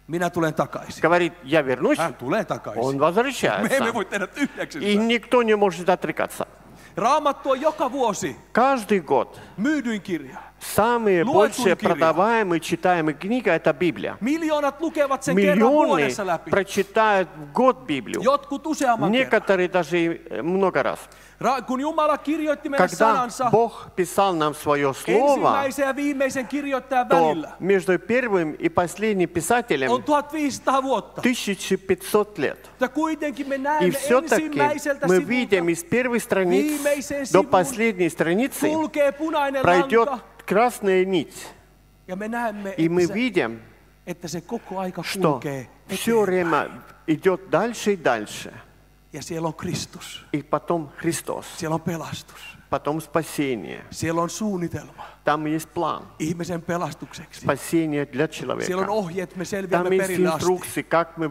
Speaker 9: minä tulen takaisin.
Speaker 10: говорит, я вернусь,
Speaker 9: Hän tulee takaisin.
Speaker 10: он
Speaker 9: Me
Speaker 10: возвращается.
Speaker 9: emme voi tehdä tyhjäksi
Speaker 10: И
Speaker 9: sitä.
Speaker 10: никто не может отрекаться.
Speaker 9: Raamattu on joka vuosi
Speaker 10: Каждый год
Speaker 9: myydyin kirja.
Speaker 10: самая большая
Speaker 9: kirja.
Speaker 10: продаваемая, читаемая книга – это Библия.
Speaker 9: Miljoonat lukevat sen kerran
Speaker 10: Миллионы
Speaker 9: vuodessa läpi.
Speaker 10: прочитают в год Библию.
Speaker 9: Jotkut useamman kerran.
Speaker 10: Некоторые даже много раз.
Speaker 9: Kun Jumala kirjoitti meille
Speaker 10: Когда
Speaker 9: sanansa
Speaker 10: Бог писал нам свое слово,
Speaker 9: ensimmäisen ja viimeisen kirjoittajan
Speaker 10: то
Speaker 9: välillä,
Speaker 10: между первым и последним писателем
Speaker 9: on 1500 vuotta.
Speaker 10: 1500 лет.
Speaker 9: Ja kuitenkin me
Speaker 10: И
Speaker 9: näemme
Speaker 10: все-таки
Speaker 9: ensimmäiseltä
Speaker 10: мы
Speaker 9: sivulta
Speaker 10: видим из первой страницы
Speaker 9: viimeiseen
Speaker 10: до
Speaker 9: sivuun
Speaker 10: последней страницы
Speaker 9: kulkee punainen
Speaker 10: пройдет
Speaker 9: lanka.
Speaker 10: красная нить.
Speaker 9: Ja me näemme,
Speaker 10: И мы
Speaker 9: että se,
Speaker 10: видим,
Speaker 9: että se koko aika
Speaker 10: что
Speaker 9: kulkee
Speaker 10: все
Speaker 9: eteenpäin.
Speaker 10: время идет дальше и дальше.
Speaker 9: Ja siellä on Kristus.
Speaker 10: И потом Христос,
Speaker 9: Siellä on pelastus.
Speaker 10: потом спасение.
Speaker 9: Siellä on suunnitelma
Speaker 10: Там есть план.
Speaker 9: ihmisen pelastukseksi.
Speaker 10: Спасение для
Speaker 9: Siellä on
Speaker 10: человека.
Speaker 9: ohjeet, me
Speaker 10: Там
Speaker 9: selviämme
Speaker 10: есть
Speaker 9: perille asti.
Speaker 10: инструкции, как мы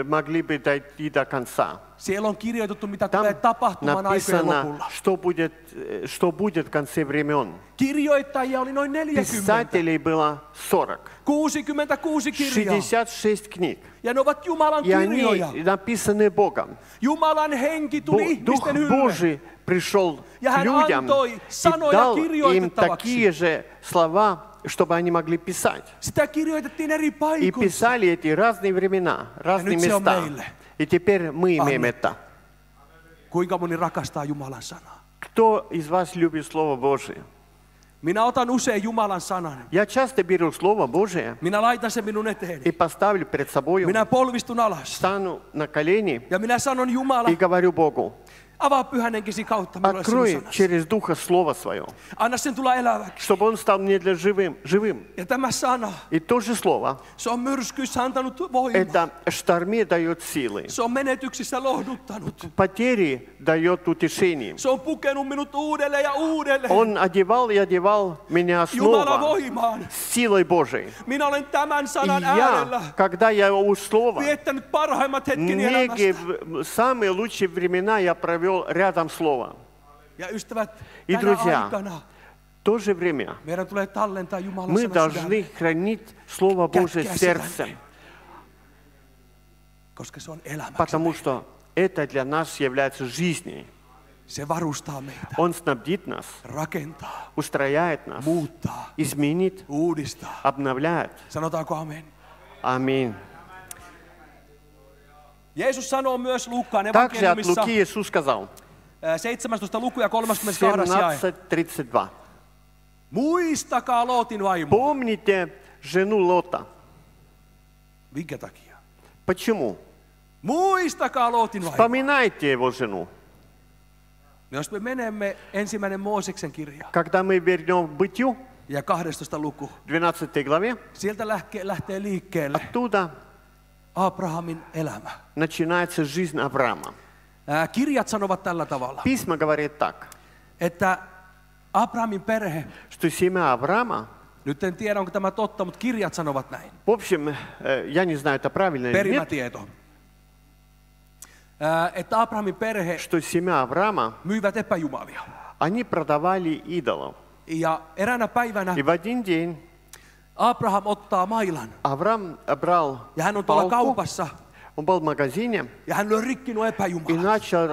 Speaker 10: могли бы дойти до конца.
Speaker 9: Siellä on kirjoitettu, mitä
Speaker 10: Там
Speaker 9: tulee tapahtumaan aikojen
Speaker 10: написано,
Speaker 9: lopulla.
Speaker 10: что будет в конце времен.
Speaker 9: Kirjoittajia oli noin 40.
Speaker 10: Писателей было 40.
Speaker 9: 66 kirjaa.
Speaker 10: 66 книг.
Speaker 9: Ja ne ovat Jumalan
Speaker 10: И
Speaker 9: kirjoja.
Speaker 10: они написаны Богом.
Speaker 9: Jumalan henki tuli
Speaker 10: Дух
Speaker 9: ihmisten hylle.
Speaker 10: Божий пришел
Speaker 9: Ja
Speaker 10: к
Speaker 9: hän
Speaker 10: людям
Speaker 9: antoi
Speaker 10: и
Speaker 9: sanoja
Speaker 10: дал им
Speaker 9: kirjoitettavaksi.
Speaker 10: такие же слова, чтобы они могли писать.
Speaker 9: Sitä kirjoitettiin eri
Speaker 10: И
Speaker 9: paikoissa.
Speaker 10: писали эти разные времена, разные
Speaker 9: nyt se on
Speaker 10: места.
Speaker 9: meille.
Speaker 10: И теперь мы имеем это.
Speaker 9: Kuinka moni rakastaa Jumalan sanaa?
Speaker 10: Кто из вас любит Слово Божие?
Speaker 9: Minä otan usein Jumalan sanan.
Speaker 10: Я часто беру Слово Божие
Speaker 9: Minä laitan sen minun eteeni.
Speaker 10: и поставлю перед собой,
Speaker 9: Minä polvistun alas.
Speaker 10: стану на колени
Speaker 9: Ja minä sanon Jumala,
Speaker 10: и говорю Богу:
Speaker 9: avaa pyhänenkisi kautta minulle sinun
Speaker 10: открой
Speaker 9: sanasi.
Speaker 10: через Духа Слово Свое,
Speaker 9: Anna sen tulla eläväksi.
Speaker 10: чтобы Он стал мне для живым.
Speaker 9: Ja tämä sana,
Speaker 10: И то же Слово,
Speaker 9: se on myrskyissä antanut voimaa.
Speaker 10: это в шторме дает силы,
Speaker 9: Se on menetyksissä lohduttanut.
Speaker 10: потери дает утешение.
Speaker 9: Se on pukenut minut uudelleen ja uudelleen.
Speaker 10: Он одевал и одевал меня
Speaker 9: Jumala
Speaker 10: снова
Speaker 9: voimaan.
Speaker 10: силой Божией.
Speaker 9: Minä olen tämän
Speaker 10: И
Speaker 9: sanan äärellä
Speaker 10: я, когда я у Слова,
Speaker 9: viettänyt parhaimmat hetkeni
Speaker 10: многие
Speaker 9: elämästä.
Speaker 10: самые лучшие времена я провел рядом Слова.
Speaker 9: Ja ystävät,
Speaker 10: И,
Speaker 9: tänä
Speaker 10: друзья,
Speaker 9: aikana
Speaker 10: в то же время
Speaker 9: meidän tulee tallentaa Jumalan
Speaker 10: мы
Speaker 9: sana
Speaker 10: должны
Speaker 9: sydämeen,
Speaker 10: хранить Слово Божие в сердце,
Speaker 9: koska se on elämä.
Speaker 10: потому что это для нас является жизнью.
Speaker 9: Se varustaa meitä,
Speaker 10: Он снабдит нас,
Speaker 9: rakentaa,
Speaker 10: устрояет нас,
Speaker 9: muuttaa,
Speaker 10: изменит,
Speaker 9: uudistaa.
Speaker 10: обновляет.
Speaker 9: Sanotaanko amen?
Speaker 10: Аминь.
Speaker 9: Jeesus sanoo myös Luukkaan
Speaker 10: Также от
Speaker 9: evankeliumissa
Speaker 10: Луки Иисус сказал,
Speaker 9: 17. luku ja 32. jae.
Speaker 10: 17:32.
Speaker 9: Muistakaa Lootin vaimo.
Speaker 10: Помните жену Лота.
Speaker 9: Minkä takia?
Speaker 10: Почему?
Speaker 9: Muistakaa Lootin vaimo.
Speaker 10: Вспоминайте его жену.
Speaker 9: Jos me menemme ensimmäinen Mooseksen kirja
Speaker 10: Когда мы вернем в Бытию,
Speaker 9: ja 12. luku,
Speaker 10: 12 главе,
Speaker 9: sieltä lähtee liikkeelle
Speaker 10: оттуда
Speaker 9: Abrahamin elämä.
Speaker 10: начинается жизнь Авраама.
Speaker 9: Kirjat sanovat tällä tavalla,
Speaker 10: Письма говорит так,
Speaker 9: että Abrahamin perhe,
Speaker 10: что семья Авраама,
Speaker 9: nyt en tiedä onko tämä totta, mutta kirjat sanovat näin,
Speaker 10: в общем, я не знаю, это правильно или нет,
Speaker 9: perimätieto, että Abrahamin perhe
Speaker 10: что семья Авраама,
Speaker 9: myivät epäjumalia.
Speaker 10: они продавали идолов.
Speaker 9: Ja eräänä päivänä
Speaker 10: И в один день
Speaker 9: Abraham ottaa mailan
Speaker 10: Авраам брал
Speaker 9: ja hän on tuolla
Speaker 10: палку,
Speaker 9: kaupassa
Speaker 10: он был в магазине
Speaker 9: ja hän lyö rikki nuo
Speaker 10: и
Speaker 9: epäjumalat.
Speaker 10: начал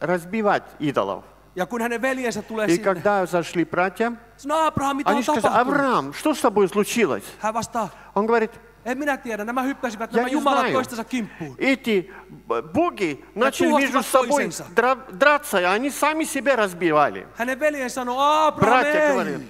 Speaker 10: разбивать идолов.
Speaker 9: Ja kun hänen veljensä tulee
Speaker 10: И
Speaker 9: sinne,
Speaker 10: когда зашли братья,
Speaker 9: sanoo Abraham, mitä
Speaker 10: они
Speaker 9: on
Speaker 10: сказали:
Speaker 9: tapahtunut?
Speaker 10: Авраам, что с тобой случилось?
Speaker 9: Hän vastaa,
Speaker 10: Он говорит:
Speaker 9: en minä tiedä, nämä hyppäsivät
Speaker 10: Я
Speaker 9: nämä
Speaker 10: не
Speaker 9: jumalat
Speaker 10: знаю.
Speaker 9: toistensa kimppuun.
Speaker 10: Эти боги начали между собой драться, и они сами себя разбивали.
Speaker 9: Hänen veljen sanoo, Abraham,
Speaker 10: Bratja говорят:
Speaker 9: ei,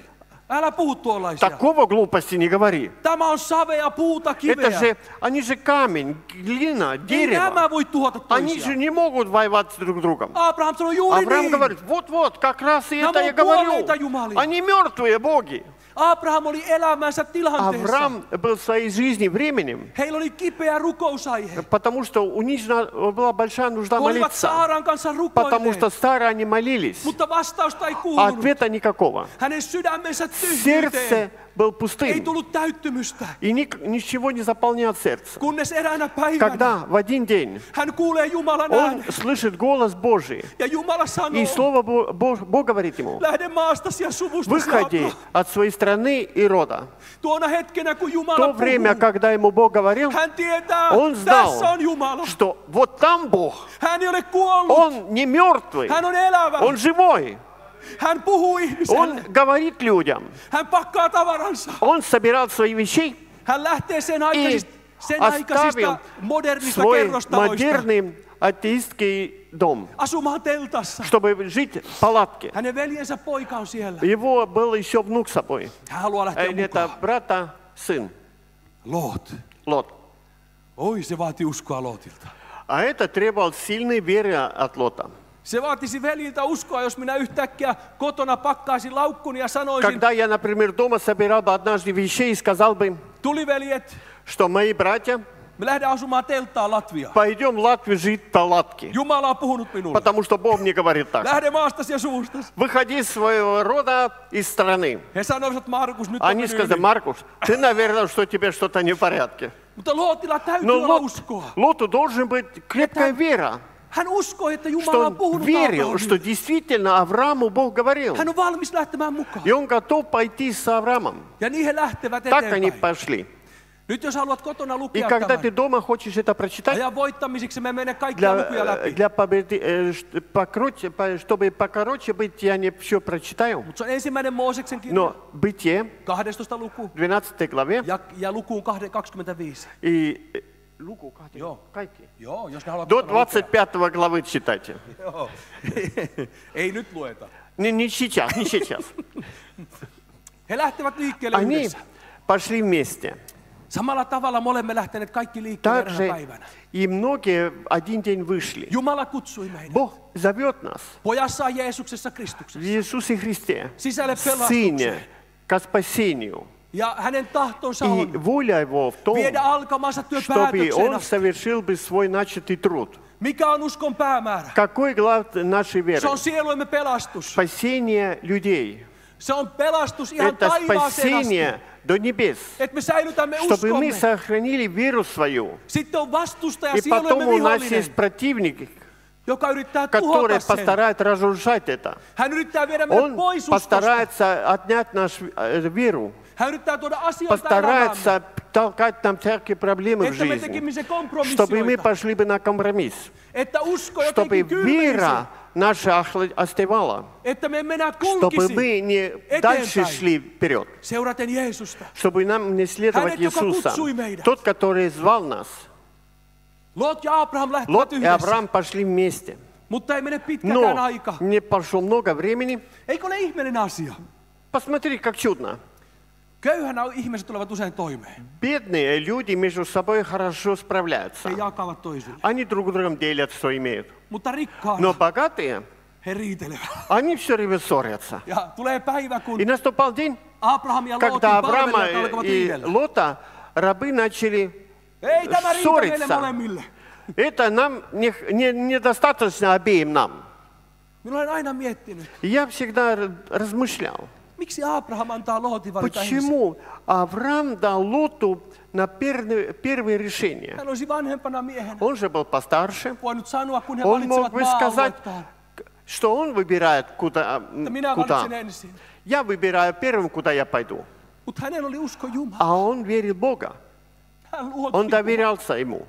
Speaker 9: älä puhu tuollaisia.
Speaker 10: такого глупости не говори.
Speaker 9: Tämä on savea, puuta,
Speaker 10: Это
Speaker 9: kiveä.
Speaker 10: же, они же камень, глина,
Speaker 9: Ei
Speaker 10: дерево.
Speaker 9: nämä voi tuhota
Speaker 10: Они же
Speaker 9: toisiaan.
Speaker 10: не могут воевать друг с другом.
Speaker 9: Abraham sanoo juuri
Speaker 10: Авраам
Speaker 9: niin.
Speaker 10: говорит: вот, как раз и это
Speaker 9: Nämä
Speaker 10: я
Speaker 9: on
Speaker 10: говорю.
Speaker 9: kuolleita jumalia.
Speaker 10: Они мертвые боги.
Speaker 9: Abraham oli elämänsä tilanteessa.
Speaker 10: Авраам был в своей жизни временем,
Speaker 9: Heillä oli kipeä rukousaihe.
Speaker 10: потому что у них была большая нужда
Speaker 9: He olivat
Speaker 10: молиться.
Speaker 9: Saaran kanssa
Speaker 10: Потому
Speaker 9: rukoilleet,
Speaker 10: что старые они молились,
Speaker 9: mutta vastausta ei
Speaker 10: а
Speaker 9: kuulunut.
Speaker 10: ответа никакого.
Speaker 9: Hänen sydämensä tyhjyyteen
Speaker 10: Сердце был
Speaker 9: ei
Speaker 10: пустым,
Speaker 9: tullut täyttymystä.
Speaker 10: и ничего не заполняет сердце.
Speaker 9: Kunnes eräänä päivänä
Speaker 10: Когда в один день
Speaker 9: hän kuulee Jumalan
Speaker 10: он
Speaker 9: äänen.
Speaker 10: слышит голос Божий,
Speaker 9: Ja Jumala sanoo,
Speaker 10: и Слово Бог говорит ему:
Speaker 9: lähde maastasi ja suvustasi.
Speaker 10: выходи
Speaker 9: Abraham.
Speaker 10: от своей страны и рода.
Speaker 9: Tuona hetkenä, kun
Speaker 10: В
Speaker 9: Jumala
Speaker 10: то время,
Speaker 9: puhuu,
Speaker 10: когда ему Бог говорил,
Speaker 9: hän tietää,
Speaker 10: он
Speaker 9: tässä
Speaker 10: знал,
Speaker 9: on Jumala.
Speaker 10: что вот там Бог,
Speaker 9: Hän ei ole kuollut.
Speaker 10: он не мертвый,
Speaker 9: Hän on elävä.
Speaker 10: он живой.
Speaker 9: Hän puhuu ihmiselle.
Speaker 10: Он говорит людям,
Speaker 9: Hän pakkaa tavaransa.
Speaker 10: он собирал свои вещи
Speaker 9: Hän lähtee sen
Speaker 10: и
Speaker 9: aikaisista
Speaker 10: оставил
Speaker 9: modernista
Speaker 10: свой
Speaker 9: kerrostaloista
Speaker 10: модерный атеистский дом,
Speaker 9: asumaan teltassa.
Speaker 10: чтобы жить в палатке.
Speaker 9: Hänen veljensä poika on siellä.
Speaker 10: Его был еще внук с собой.
Speaker 9: Hän haluaa lähteä
Speaker 10: Это
Speaker 9: mukaan.
Speaker 10: брата сын,
Speaker 9: Loot.
Speaker 10: Лот.
Speaker 9: Oi, se vaati uskoa Lootilta.
Speaker 10: А это требовал сильной веры от Лота.
Speaker 9: Se vaatisi veljiltä uskoa, jos minä yhtäkkiä kotona pakkaisin laukkuni ja sanoisin,
Speaker 10: Когда я, например, дома собирал бы однажды вещей и сказал бы,
Speaker 9: tuli veljet,
Speaker 10: что мои братья,
Speaker 9: me lähdemme asumaan telttaan Latviaan.
Speaker 10: пойдем в Латвию жить в палатке,
Speaker 9: Jumala on puhunut minulle.
Speaker 10: потому что Бог мне говорит так.
Speaker 9: Lähde maastasi ja suvustasi.
Speaker 10: Выходи из своего рода, из страны.
Speaker 9: He sanoivat, että Markus, nyt on
Speaker 10: Они
Speaker 9: mennyt
Speaker 10: сказали:
Speaker 9: yli.
Speaker 10: Маркус, ты, наверное, что тебе что-то не в порядке.
Speaker 9: Mutta Lootilla täytyy
Speaker 10: Но
Speaker 9: olla uskoa.
Speaker 10: Лоту должен быть крепкая вера,
Speaker 9: Hän uskoi, että
Speaker 10: что
Speaker 9: Jumala on
Speaker 10: он
Speaker 9: puhunut
Speaker 10: верил, что
Speaker 9: Abrahamille.
Speaker 10: действительно Аврааму Бог говорил.
Speaker 9: Hän on valmis lähtemään mukaan.
Speaker 10: И он готов пойти с Авраамом.
Speaker 9: Ja niin he lähtevät
Speaker 10: Так они
Speaker 9: eteenpäin.
Speaker 10: пошли.
Speaker 9: Nyt jos haluat kotona
Speaker 10: И
Speaker 9: lukea
Speaker 10: когда ты
Speaker 9: tämän,
Speaker 10: дома хочешь это прочитать,
Speaker 9: ajan voittamiseksi me mene kaikkia lukuja läpi.
Speaker 10: чтобы покороче быть, я не все прочитаю.
Speaker 9: Mutta se on ensimmäinen Mooseksen kirja,
Speaker 10: Но Бытие,
Speaker 9: 12 luku
Speaker 10: 12 главе,
Speaker 9: ja lukuun 25.
Speaker 10: и Луку,
Speaker 9: Joo.
Speaker 10: kaikki.
Speaker 9: Joo, jos ne haluat
Speaker 10: До
Speaker 9: kotona lukea.
Speaker 10: 25 главы читайте.
Speaker 9: Joo. Ei nyt lueta.
Speaker 10: Не сейчас, не сейчас.
Speaker 9: He lähtevät liikkeelle
Speaker 10: Они
Speaker 9: yhdessä.
Speaker 10: пошли вместе.
Speaker 9: Samalla tavalla me olemme lähteneet kaikki liikkeelle eräänä
Speaker 10: Также
Speaker 9: päivänä.
Speaker 10: и многие один день вышли.
Speaker 9: Jumala kutsui meidät.
Speaker 10: Бог зовет нас
Speaker 9: Pojassaan Jeesuksessa
Speaker 10: в
Speaker 9: Kristuksessa.
Speaker 10: Иисусе Христе,
Speaker 9: Sisälle
Speaker 10: в Сыне,
Speaker 9: pelastukseen.
Speaker 10: к спасению.
Speaker 9: Ja hänen tahtonsa
Speaker 10: И
Speaker 9: on
Speaker 10: воля Его в том,
Speaker 9: viedä alkamansa työ
Speaker 10: чтобы
Speaker 9: päätökseen
Speaker 10: Он
Speaker 9: asti.
Speaker 10: совершил бы свой начатый труд.
Speaker 9: Mikä on uskon päämäärä?
Speaker 10: Какой глав нашей веры?
Speaker 9: Se on sieluemme pelastus.
Speaker 10: Спасение людей.
Speaker 9: Se on pelastus ihan
Speaker 10: Это
Speaker 9: taivaaseen asti.
Speaker 10: спасение до небес.
Speaker 9: Että me säilytämme
Speaker 10: Чтобы мы
Speaker 9: uskomme.
Speaker 10: сохранили веру свою.
Speaker 9: Sitten on vastustaja
Speaker 10: И
Speaker 9: sieluemme
Speaker 10: потом у нас есть
Speaker 9: vihollinen,
Speaker 10: противник,
Speaker 9: joka yrittää
Speaker 10: который
Speaker 9: tuhota sen.
Speaker 10: постарается разрушать это.
Speaker 9: Hän yrittää viedä meidät
Speaker 10: Он
Speaker 9: pois uskosta.
Speaker 10: постарается отнять нашу веру.
Speaker 9: Hän yrittää tuoda asioita elämäämme,
Speaker 10: Постарается толкать нам всякие проблемы в
Speaker 9: että me
Speaker 10: жизни.
Speaker 9: tekimme se
Speaker 10: Чтобы мы
Speaker 9: kompromissioita.
Speaker 10: пошли бы на компромисс.
Speaker 9: Että usko
Speaker 10: Чтобы
Speaker 9: jotenkin kylmenisi.
Speaker 10: вера наша остывала.
Speaker 9: Että me emme enää
Speaker 10: Чтобы
Speaker 9: kulkisi
Speaker 10: мы не дальше
Speaker 9: eteenpäin
Speaker 10: шли вперед.
Speaker 9: seuraten Jeesusta.
Speaker 10: Чтобы нам не следовать
Speaker 9: Hänet, joka
Speaker 10: Иисуса.
Speaker 9: kutsui meidät.
Speaker 10: Тот, который звал нас.
Speaker 9: Lot ja Abraham lähtivät
Speaker 10: Лот и
Speaker 9: yhdessä,
Speaker 10: Авраам пошли вместе.
Speaker 9: mutta ei mene pitkäkään
Speaker 10: Но
Speaker 9: aika.
Speaker 10: не прошло много времени.
Speaker 9: Eikö ole ihmeellinen asia?
Speaker 10: Посмотри, как чудно.
Speaker 9: Köyhänä ihmiset tulevat usein toimeen.
Speaker 10: Бедные люди между собой хорошо справляются.
Speaker 9: He jakavat toisille.
Speaker 10: Они друг другом делят, что имеют.
Speaker 9: Mutta rikkaat,
Speaker 10: Но богатые,
Speaker 9: he riitelevät.
Speaker 10: они все время ссорятся.
Speaker 9: Ja tulee päivä, kun
Speaker 10: И наступал день,
Speaker 9: Abraham ja Lootin
Speaker 10: когда Авраама
Speaker 9: palvelijat alkavat
Speaker 10: и
Speaker 9: riidellä.
Speaker 10: Лота рабы начали
Speaker 9: Ei tämä riitä meille
Speaker 10: ссориться.
Speaker 9: molemmille.
Speaker 10: Это нам недостаточно обеим нам.
Speaker 9: Minä olen aina miettinyt,
Speaker 10: И я всегда размышлял,
Speaker 9: miksi Abraham antaa Lootin valita ensin.
Speaker 10: почему Авраам дал Лоту на первое решение.
Speaker 9: Hän olisi vanhempana miehenä
Speaker 10: Он же был постарше.
Speaker 9: voinut sanoa, kun he
Speaker 10: Он мог
Speaker 9: valitsevat
Speaker 10: бы сказать,
Speaker 9: maa-aluettaan,
Speaker 10: что он выбирает, куда.
Speaker 9: että minä valitsen ensin.
Speaker 10: Я выбираю первым, куда я пойду.
Speaker 9: Mutta hänellä oli usko Jumalaa.
Speaker 10: А он верил в Бога.
Speaker 9: Hän
Speaker 10: Он
Speaker 9: luotti
Speaker 10: доверялся Ему.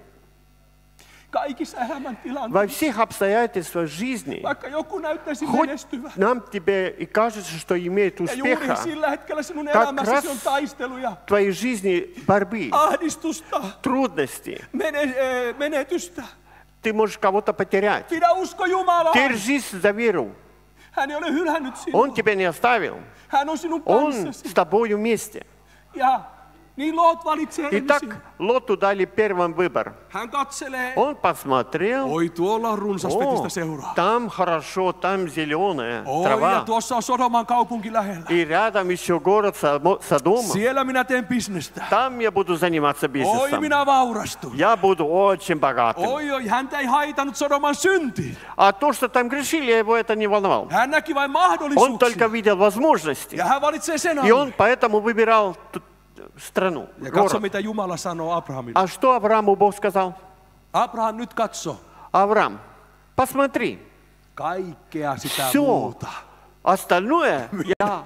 Speaker 9: kaikissa
Speaker 10: Во
Speaker 9: elämäntilanteissa.
Speaker 10: всех обстоятельствах жизни,
Speaker 9: Vaikka joku näyttäisi
Speaker 10: хоть
Speaker 9: menestyvän.
Speaker 10: нам тебе и кажется, что имеет
Speaker 9: Ja juuri
Speaker 10: успеха,
Speaker 9: sillä hetkellä sinun
Speaker 10: Как
Speaker 9: elämässäsi
Speaker 10: раз-
Speaker 9: on taisteluja,
Speaker 10: в твоей жизни борьбы,
Speaker 9: ahdistusta,
Speaker 10: трудности,
Speaker 9: menetystä.
Speaker 10: ты можешь кого-то потерять.
Speaker 9: Pidä usko Jumalaa.
Speaker 10: Держись за веру.
Speaker 9: Hän ei ole hylännyt sinua.
Speaker 10: Он тебя не оставил.
Speaker 9: Hän on sinun
Speaker 10: Он
Speaker 9: kanssasi.
Speaker 10: с тобою вместе.
Speaker 9: Ja niin Loot valitsee
Speaker 10: Итак,
Speaker 9: ensin.
Speaker 10: Лоту дали первым выбор.
Speaker 9: Hän katselee.
Speaker 10: Он посмотрел.
Speaker 9: Oi, tuolla on runsas
Speaker 10: О,
Speaker 9: vetistä seuraa.
Speaker 10: там хорошо, там зеленая
Speaker 9: Oi, ja
Speaker 10: трава.
Speaker 9: tuossa on Sodoman kaupunki lähellä.
Speaker 10: И рядом еще город Содома.
Speaker 9: Siellä minä teen bisnestä.
Speaker 10: Там я буду заниматься
Speaker 9: Oi,
Speaker 10: бизнесом.
Speaker 9: minä vaurastun.
Speaker 10: Я буду очень богатым.
Speaker 9: Oi, häntä ei haitanut Sodoman synti.
Speaker 10: А то, что там грешили, его это не волновало.
Speaker 9: Hän näki vain
Speaker 10: Он
Speaker 9: mahdollisuuksia.
Speaker 10: только видел возможности.
Speaker 9: Ja hän valitsee sen
Speaker 10: И он
Speaker 9: alle.
Speaker 10: поэтому выбирал страну,
Speaker 9: Ja katso,
Speaker 10: город.
Speaker 9: mitä Jumala sanoo Abrahamille.
Speaker 10: А что Аврааму Бог сказал?
Speaker 9: Abraham, nyt katso.
Speaker 10: Авраам, посмотри,
Speaker 9: Kaikkea sitä
Speaker 10: все
Speaker 9: muuta.
Speaker 10: остальное я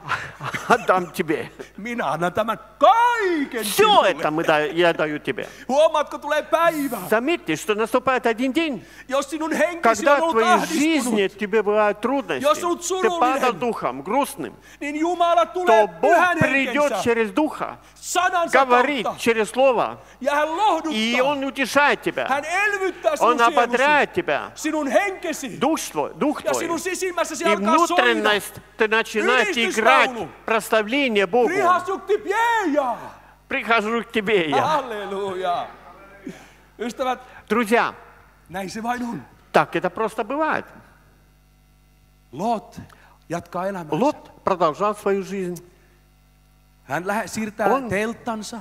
Speaker 10: отдам тебе.
Speaker 9: Minä annan tämän kaiken
Speaker 10: Все
Speaker 9: sinulle.
Speaker 10: это я даю тебе.
Speaker 9: Huomaatko, tulee päivä,
Speaker 10: Заметьте, что наступает один день,
Speaker 9: jos sinun henkesi on
Speaker 10: когда в
Speaker 9: ollut
Speaker 10: твоей жизни
Speaker 9: ahdistunut,
Speaker 10: тебе бывают трудности,
Speaker 9: Jos olet
Speaker 10: ты падал
Speaker 9: surullinen,
Speaker 10: духом, грустным,
Speaker 9: niin Jumala
Speaker 10: то
Speaker 9: tulee
Speaker 10: Бог
Speaker 9: pyhän
Speaker 10: придет
Speaker 9: henkensä,
Speaker 10: через Духа,
Speaker 9: sanansa
Speaker 10: говорит
Speaker 9: kautta,
Speaker 10: через Слово,
Speaker 9: ja hän
Speaker 10: и
Speaker 9: lohduttaa.
Speaker 10: Он утешает тебя,
Speaker 9: Hän elvyttää
Speaker 10: Он
Speaker 9: sinun sielusi,
Speaker 10: ободряет тебя,
Speaker 9: sinun henkesi,
Speaker 10: Дух
Speaker 9: ja
Speaker 10: твой.
Speaker 9: sinun sisimmässäsi
Speaker 10: И
Speaker 9: alkaa soida.
Speaker 10: внутренность ты начинаешь
Speaker 9: Ylistys
Speaker 10: играть
Speaker 9: laulu.
Speaker 10: прославление Богу.
Speaker 9: Rihastukti pieja.
Speaker 10: Прихожу к тебе я.
Speaker 9: Halleluja. Ystävät,
Speaker 10: Друзья,
Speaker 9: näin se vain on.
Speaker 10: так это просто бывает.
Speaker 9: Lot jatkaa elämäänsä.
Speaker 10: Лот продолжал свою жизнь.
Speaker 9: Hän siirtää
Speaker 10: On.
Speaker 9: telttansa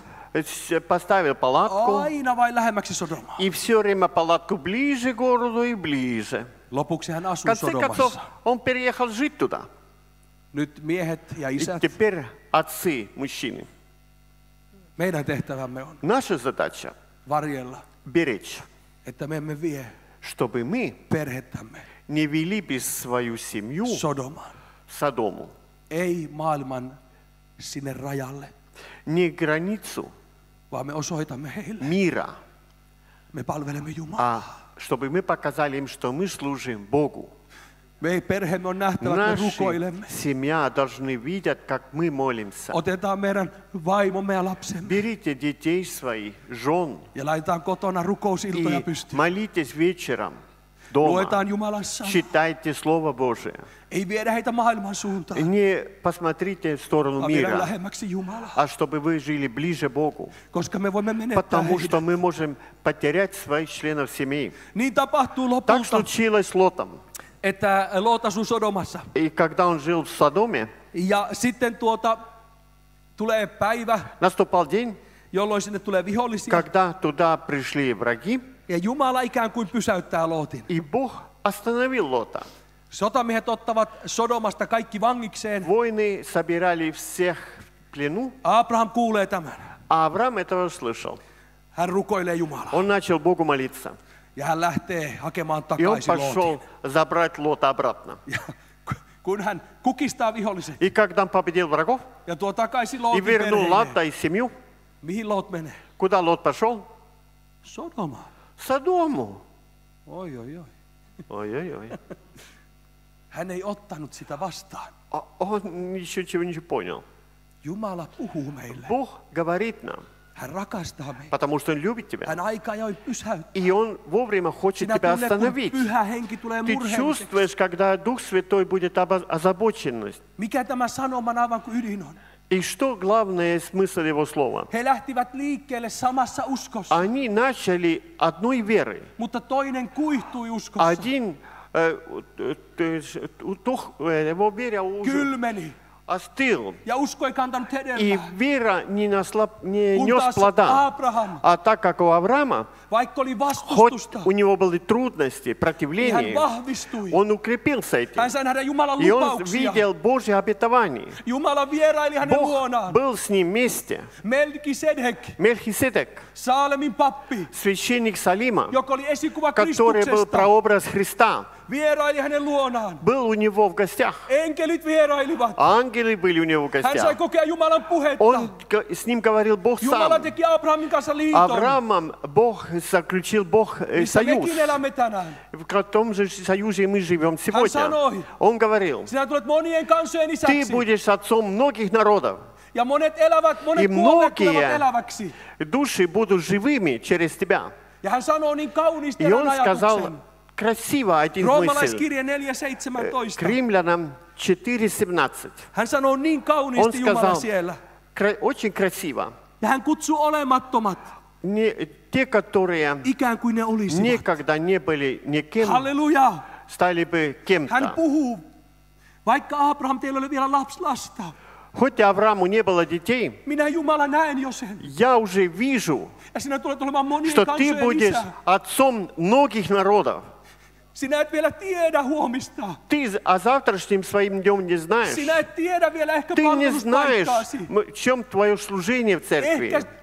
Speaker 10: Поставил палатку.
Speaker 9: aina vain lähemmäksi Sodomaa.
Speaker 10: И все время палатку ближе к городу и ближе.
Speaker 9: Lopuksi hän
Speaker 10: В
Speaker 9: asuu
Speaker 10: конце концов,
Speaker 9: Sodomassa.
Speaker 10: он переехал жить туда.
Speaker 9: Nyt miehet ja
Speaker 10: И
Speaker 9: isät,
Speaker 10: теперь отцы, мужчины.
Speaker 9: meidän tehtävämme on
Speaker 10: Наша задача
Speaker 9: varjella,
Speaker 10: беречь,
Speaker 9: että me emme vie
Speaker 10: чтобы мы
Speaker 9: perhettämme
Speaker 10: не вели без свою семью
Speaker 9: Sodomaan.
Speaker 10: Содому.
Speaker 9: Ei maailman sinne rajalle,
Speaker 10: Не границу,
Speaker 9: vaan me osoitamme heille.
Speaker 6: мира,
Speaker 9: Me palvelemme Jumalaa.
Speaker 6: чтобы мы показали им, что мы служим Богу.
Speaker 9: Me perheemme on nähtävä, että me
Speaker 6: Наша
Speaker 9: rukoilemme.
Speaker 6: семья должны видеть, как мы молимся.
Speaker 9: Otetaan meidän vaimomme ja lapsemme
Speaker 6: Берите детей своих, жен,
Speaker 9: ja laitetaan kotona rukousiltoja
Speaker 6: и
Speaker 9: pystyyn.
Speaker 6: молитесь вечером дома.
Speaker 9: Luetaan Jumalan sanaa.
Speaker 6: Читайте Слово Божие.
Speaker 9: Ei viedä heitä maailman suuntaan,
Speaker 6: Не посмотрите в сторону
Speaker 9: vaan viedään
Speaker 6: мира,
Speaker 9: lähemmäksi Jumalaa.
Speaker 6: а чтобы вы жили ближе Богу.
Speaker 9: Koska me voimme menettää
Speaker 6: Потому
Speaker 9: heitä.
Speaker 6: что мы можем потерять своих членов семьи.
Speaker 9: Niin tapahtuu
Speaker 6: Так
Speaker 9: lopulta,
Speaker 6: случилось с Лотом.
Speaker 9: että Loot asui Sodomassa.
Speaker 6: И когда он жил в Содоме,
Speaker 9: Ja sitten tulee päivä,
Speaker 6: наступал день,
Speaker 9: jolloin sinne tulee vihollisia.
Speaker 6: когда туда пришли враги,
Speaker 9: Ja Jumala ikään kuin pysäyttää Lootin.
Speaker 6: и Бог остановил Лота.
Speaker 9: Sotamiehet ottavat Sodomasta kaikki vangikseen.
Speaker 6: Воины собирали всех в плену,
Speaker 9: Abraham kuulee tämän.
Speaker 6: а Авраам этого услышал.
Speaker 9: Hän rukoilee Jumalaa.
Speaker 6: Он начал Богу молиться.
Speaker 9: Ja hän lähtee hakemaan
Speaker 6: И он
Speaker 9: takaisin Lootin.
Speaker 6: пошел забрать Лота обратно.
Speaker 9: Ja kun hän kukistaa vihollisen
Speaker 6: И когда он победил врагов
Speaker 9: ja tuo takaisin
Speaker 6: и
Speaker 9: Lootin
Speaker 6: вернул
Speaker 9: perheelle,
Speaker 6: Лота и семью,
Speaker 9: mihin Loot menee?
Speaker 6: куда Лот пошел?
Speaker 9: Sodomaan.
Speaker 6: В Содому.
Speaker 9: Oi, oi, oi.
Speaker 6: Ой-ой-ой.
Speaker 9: Hän ei ottanut sitä vastaan.
Speaker 6: Он еще чего не понял.
Speaker 9: Jumala puhuu meille.
Speaker 6: Бог говорит нам,
Speaker 9: Hän rakastaa meitä.
Speaker 6: потому что Он любит тебя.
Speaker 9: Hän aika ajoin pysäyttää.
Speaker 6: И Он вовремя хочет
Speaker 9: Sinä
Speaker 6: тебя
Speaker 9: tunnet, kun
Speaker 6: остановить.
Speaker 9: pyhä henki tulee
Speaker 6: Ты
Speaker 9: murheelliseksi.
Speaker 6: чувствуешь, когда Дух Святой будет озабоченность.
Speaker 9: Mikä tämä sanoman aivan kuin ydin on?
Speaker 6: И что главное смысл Его слова?
Speaker 9: He lähtivät liikkeelle samassa uskossa,
Speaker 6: Они начали одной веры.
Speaker 9: mutta toinen kuihtui uskossa.
Speaker 6: Один, его вера уже
Speaker 9: Kylmeni
Speaker 6: остыл.
Speaker 9: ja usko ei kantanut
Speaker 6: И
Speaker 9: hedelmää.
Speaker 6: вера не
Speaker 9: Kun
Speaker 6: нес
Speaker 9: taas
Speaker 6: плода.
Speaker 9: Abraham,
Speaker 6: А так как у Авраама,
Speaker 9: vaikka oli
Speaker 6: хоть
Speaker 9: vastustusta,
Speaker 6: у него были трудности,
Speaker 9: niin hän
Speaker 6: противления,
Speaker 9: vahvistui.
Speaker 6: он укрепился этим.
Speaker 9: Hän sai nähdä Jumalan
Speaker 6: И он
Speaker 9: lupauksia.
Speaker 6: видел Божье обетование.
Speaker 9: Jumala vieraili hänen
Speaker 6: Бог
Speaker 9: luonaan.
Speaker 6: был с ним вместе.
Speaker 9: Melkisedek,
Speaker 6: Мельхиседек,
Speaker 9: Saalemin pappi,
Speaker 6: священник Салима,
Speaker 9: joka oli esikuva
Speaker 6: который был
Speaker 9: Kristuksesta,
Speaker 6: прообраз Христа,
Speaker 9: vieraili hänen luonaan.
Speaker 6: был у него в гостях.
Speaker 9: Enkelit vierailivat.
Speaker 6: Ангелы были у него в
Speaker 9: Hän sai
Speaker 6: гостях.
Speaker 9: kokea Jumalan puhetta.
Speaker 6: С ним говорил Бог
Speaker 9: Jumala
Speaker 6: сам.
Speaker 9: teki Abrahamin kanssa liiton.
Speaker 6: Авраамом Бог заключил
Speaker 9: Missä
Speaker 6: союз.
Speaker 9: mekin elämme tänään.
Speaker 6: В том же союзе мы живем
Speaker 9: Hän sanoi,
Speaker 6: сегодня. Он говорил,
Speaker 9: sinä tulet monien kansojen
Speaker 6: ты
Speaker 9: isäksi.
Speaker 6: будешь отцом многих народов.
Speaker 9: Ja monet kuolleet tulevat
Speaker 6: многие
Speaker 9: eläväksi.
Speaker 6: души будут живыми через тебя.
Speaker 9: Ja hän sanoo niin kauniisti
Speaker 6: И
Speaker 9: erään
Speaker 6: он сказал
Speaker 9: ajatuksen.
Speaker 6: красиво один мысль.
Speaker 9: Roomalaiskirje 4.17.
Speaker 6: К римлянам 4.17.
Speaker 9: Hän sanoo niin
Speaker 6: Он
Speaker 9: kauniisti Jumala
Speaker 6: сказал
Speaker 9: siellä.
Speaker 6: очень красиво.
Speaker 9: Ja hän kutsuu olemattomat
Speaker 6: Те, которые
Speaker 9: ikään kuin ne olisivat.
Speaker 6: никогда не были никем,
Speaker 9: Halleluja!
Speaker 6: стали бы
Speaker 9: Hän
Speaker 6: кем-то.
Speaker 9: puhuu, vaikka Abraham teillä oli vielä lasta.
Speaker 6: Хоть Аврааму не было детей,
Speaker 9: Minä Jumala näen jo sen.
Speaker 6: я уже вижу,
Speaker 9: Ja sinä tulet olemaan monien
Speaker 6: что ты
Speaker 9: kansojen
Speaker 6: будешь
Speaker 9: isä.
Speaker 6: отцом многих народов.
Speaker 9: Sinä et vielä tiedä huomista.
Speaker 6: Ты о завтрашнем своим днем не знаешь.
Speaker 9: Sinä et tiedä vielä ehkä
Speaker 6: Ты не знаешь,
Speaker 9: palveluspaikkaasi.
Speaker 6: в чем твое служение в церкви.
Speaker 9: Ehkä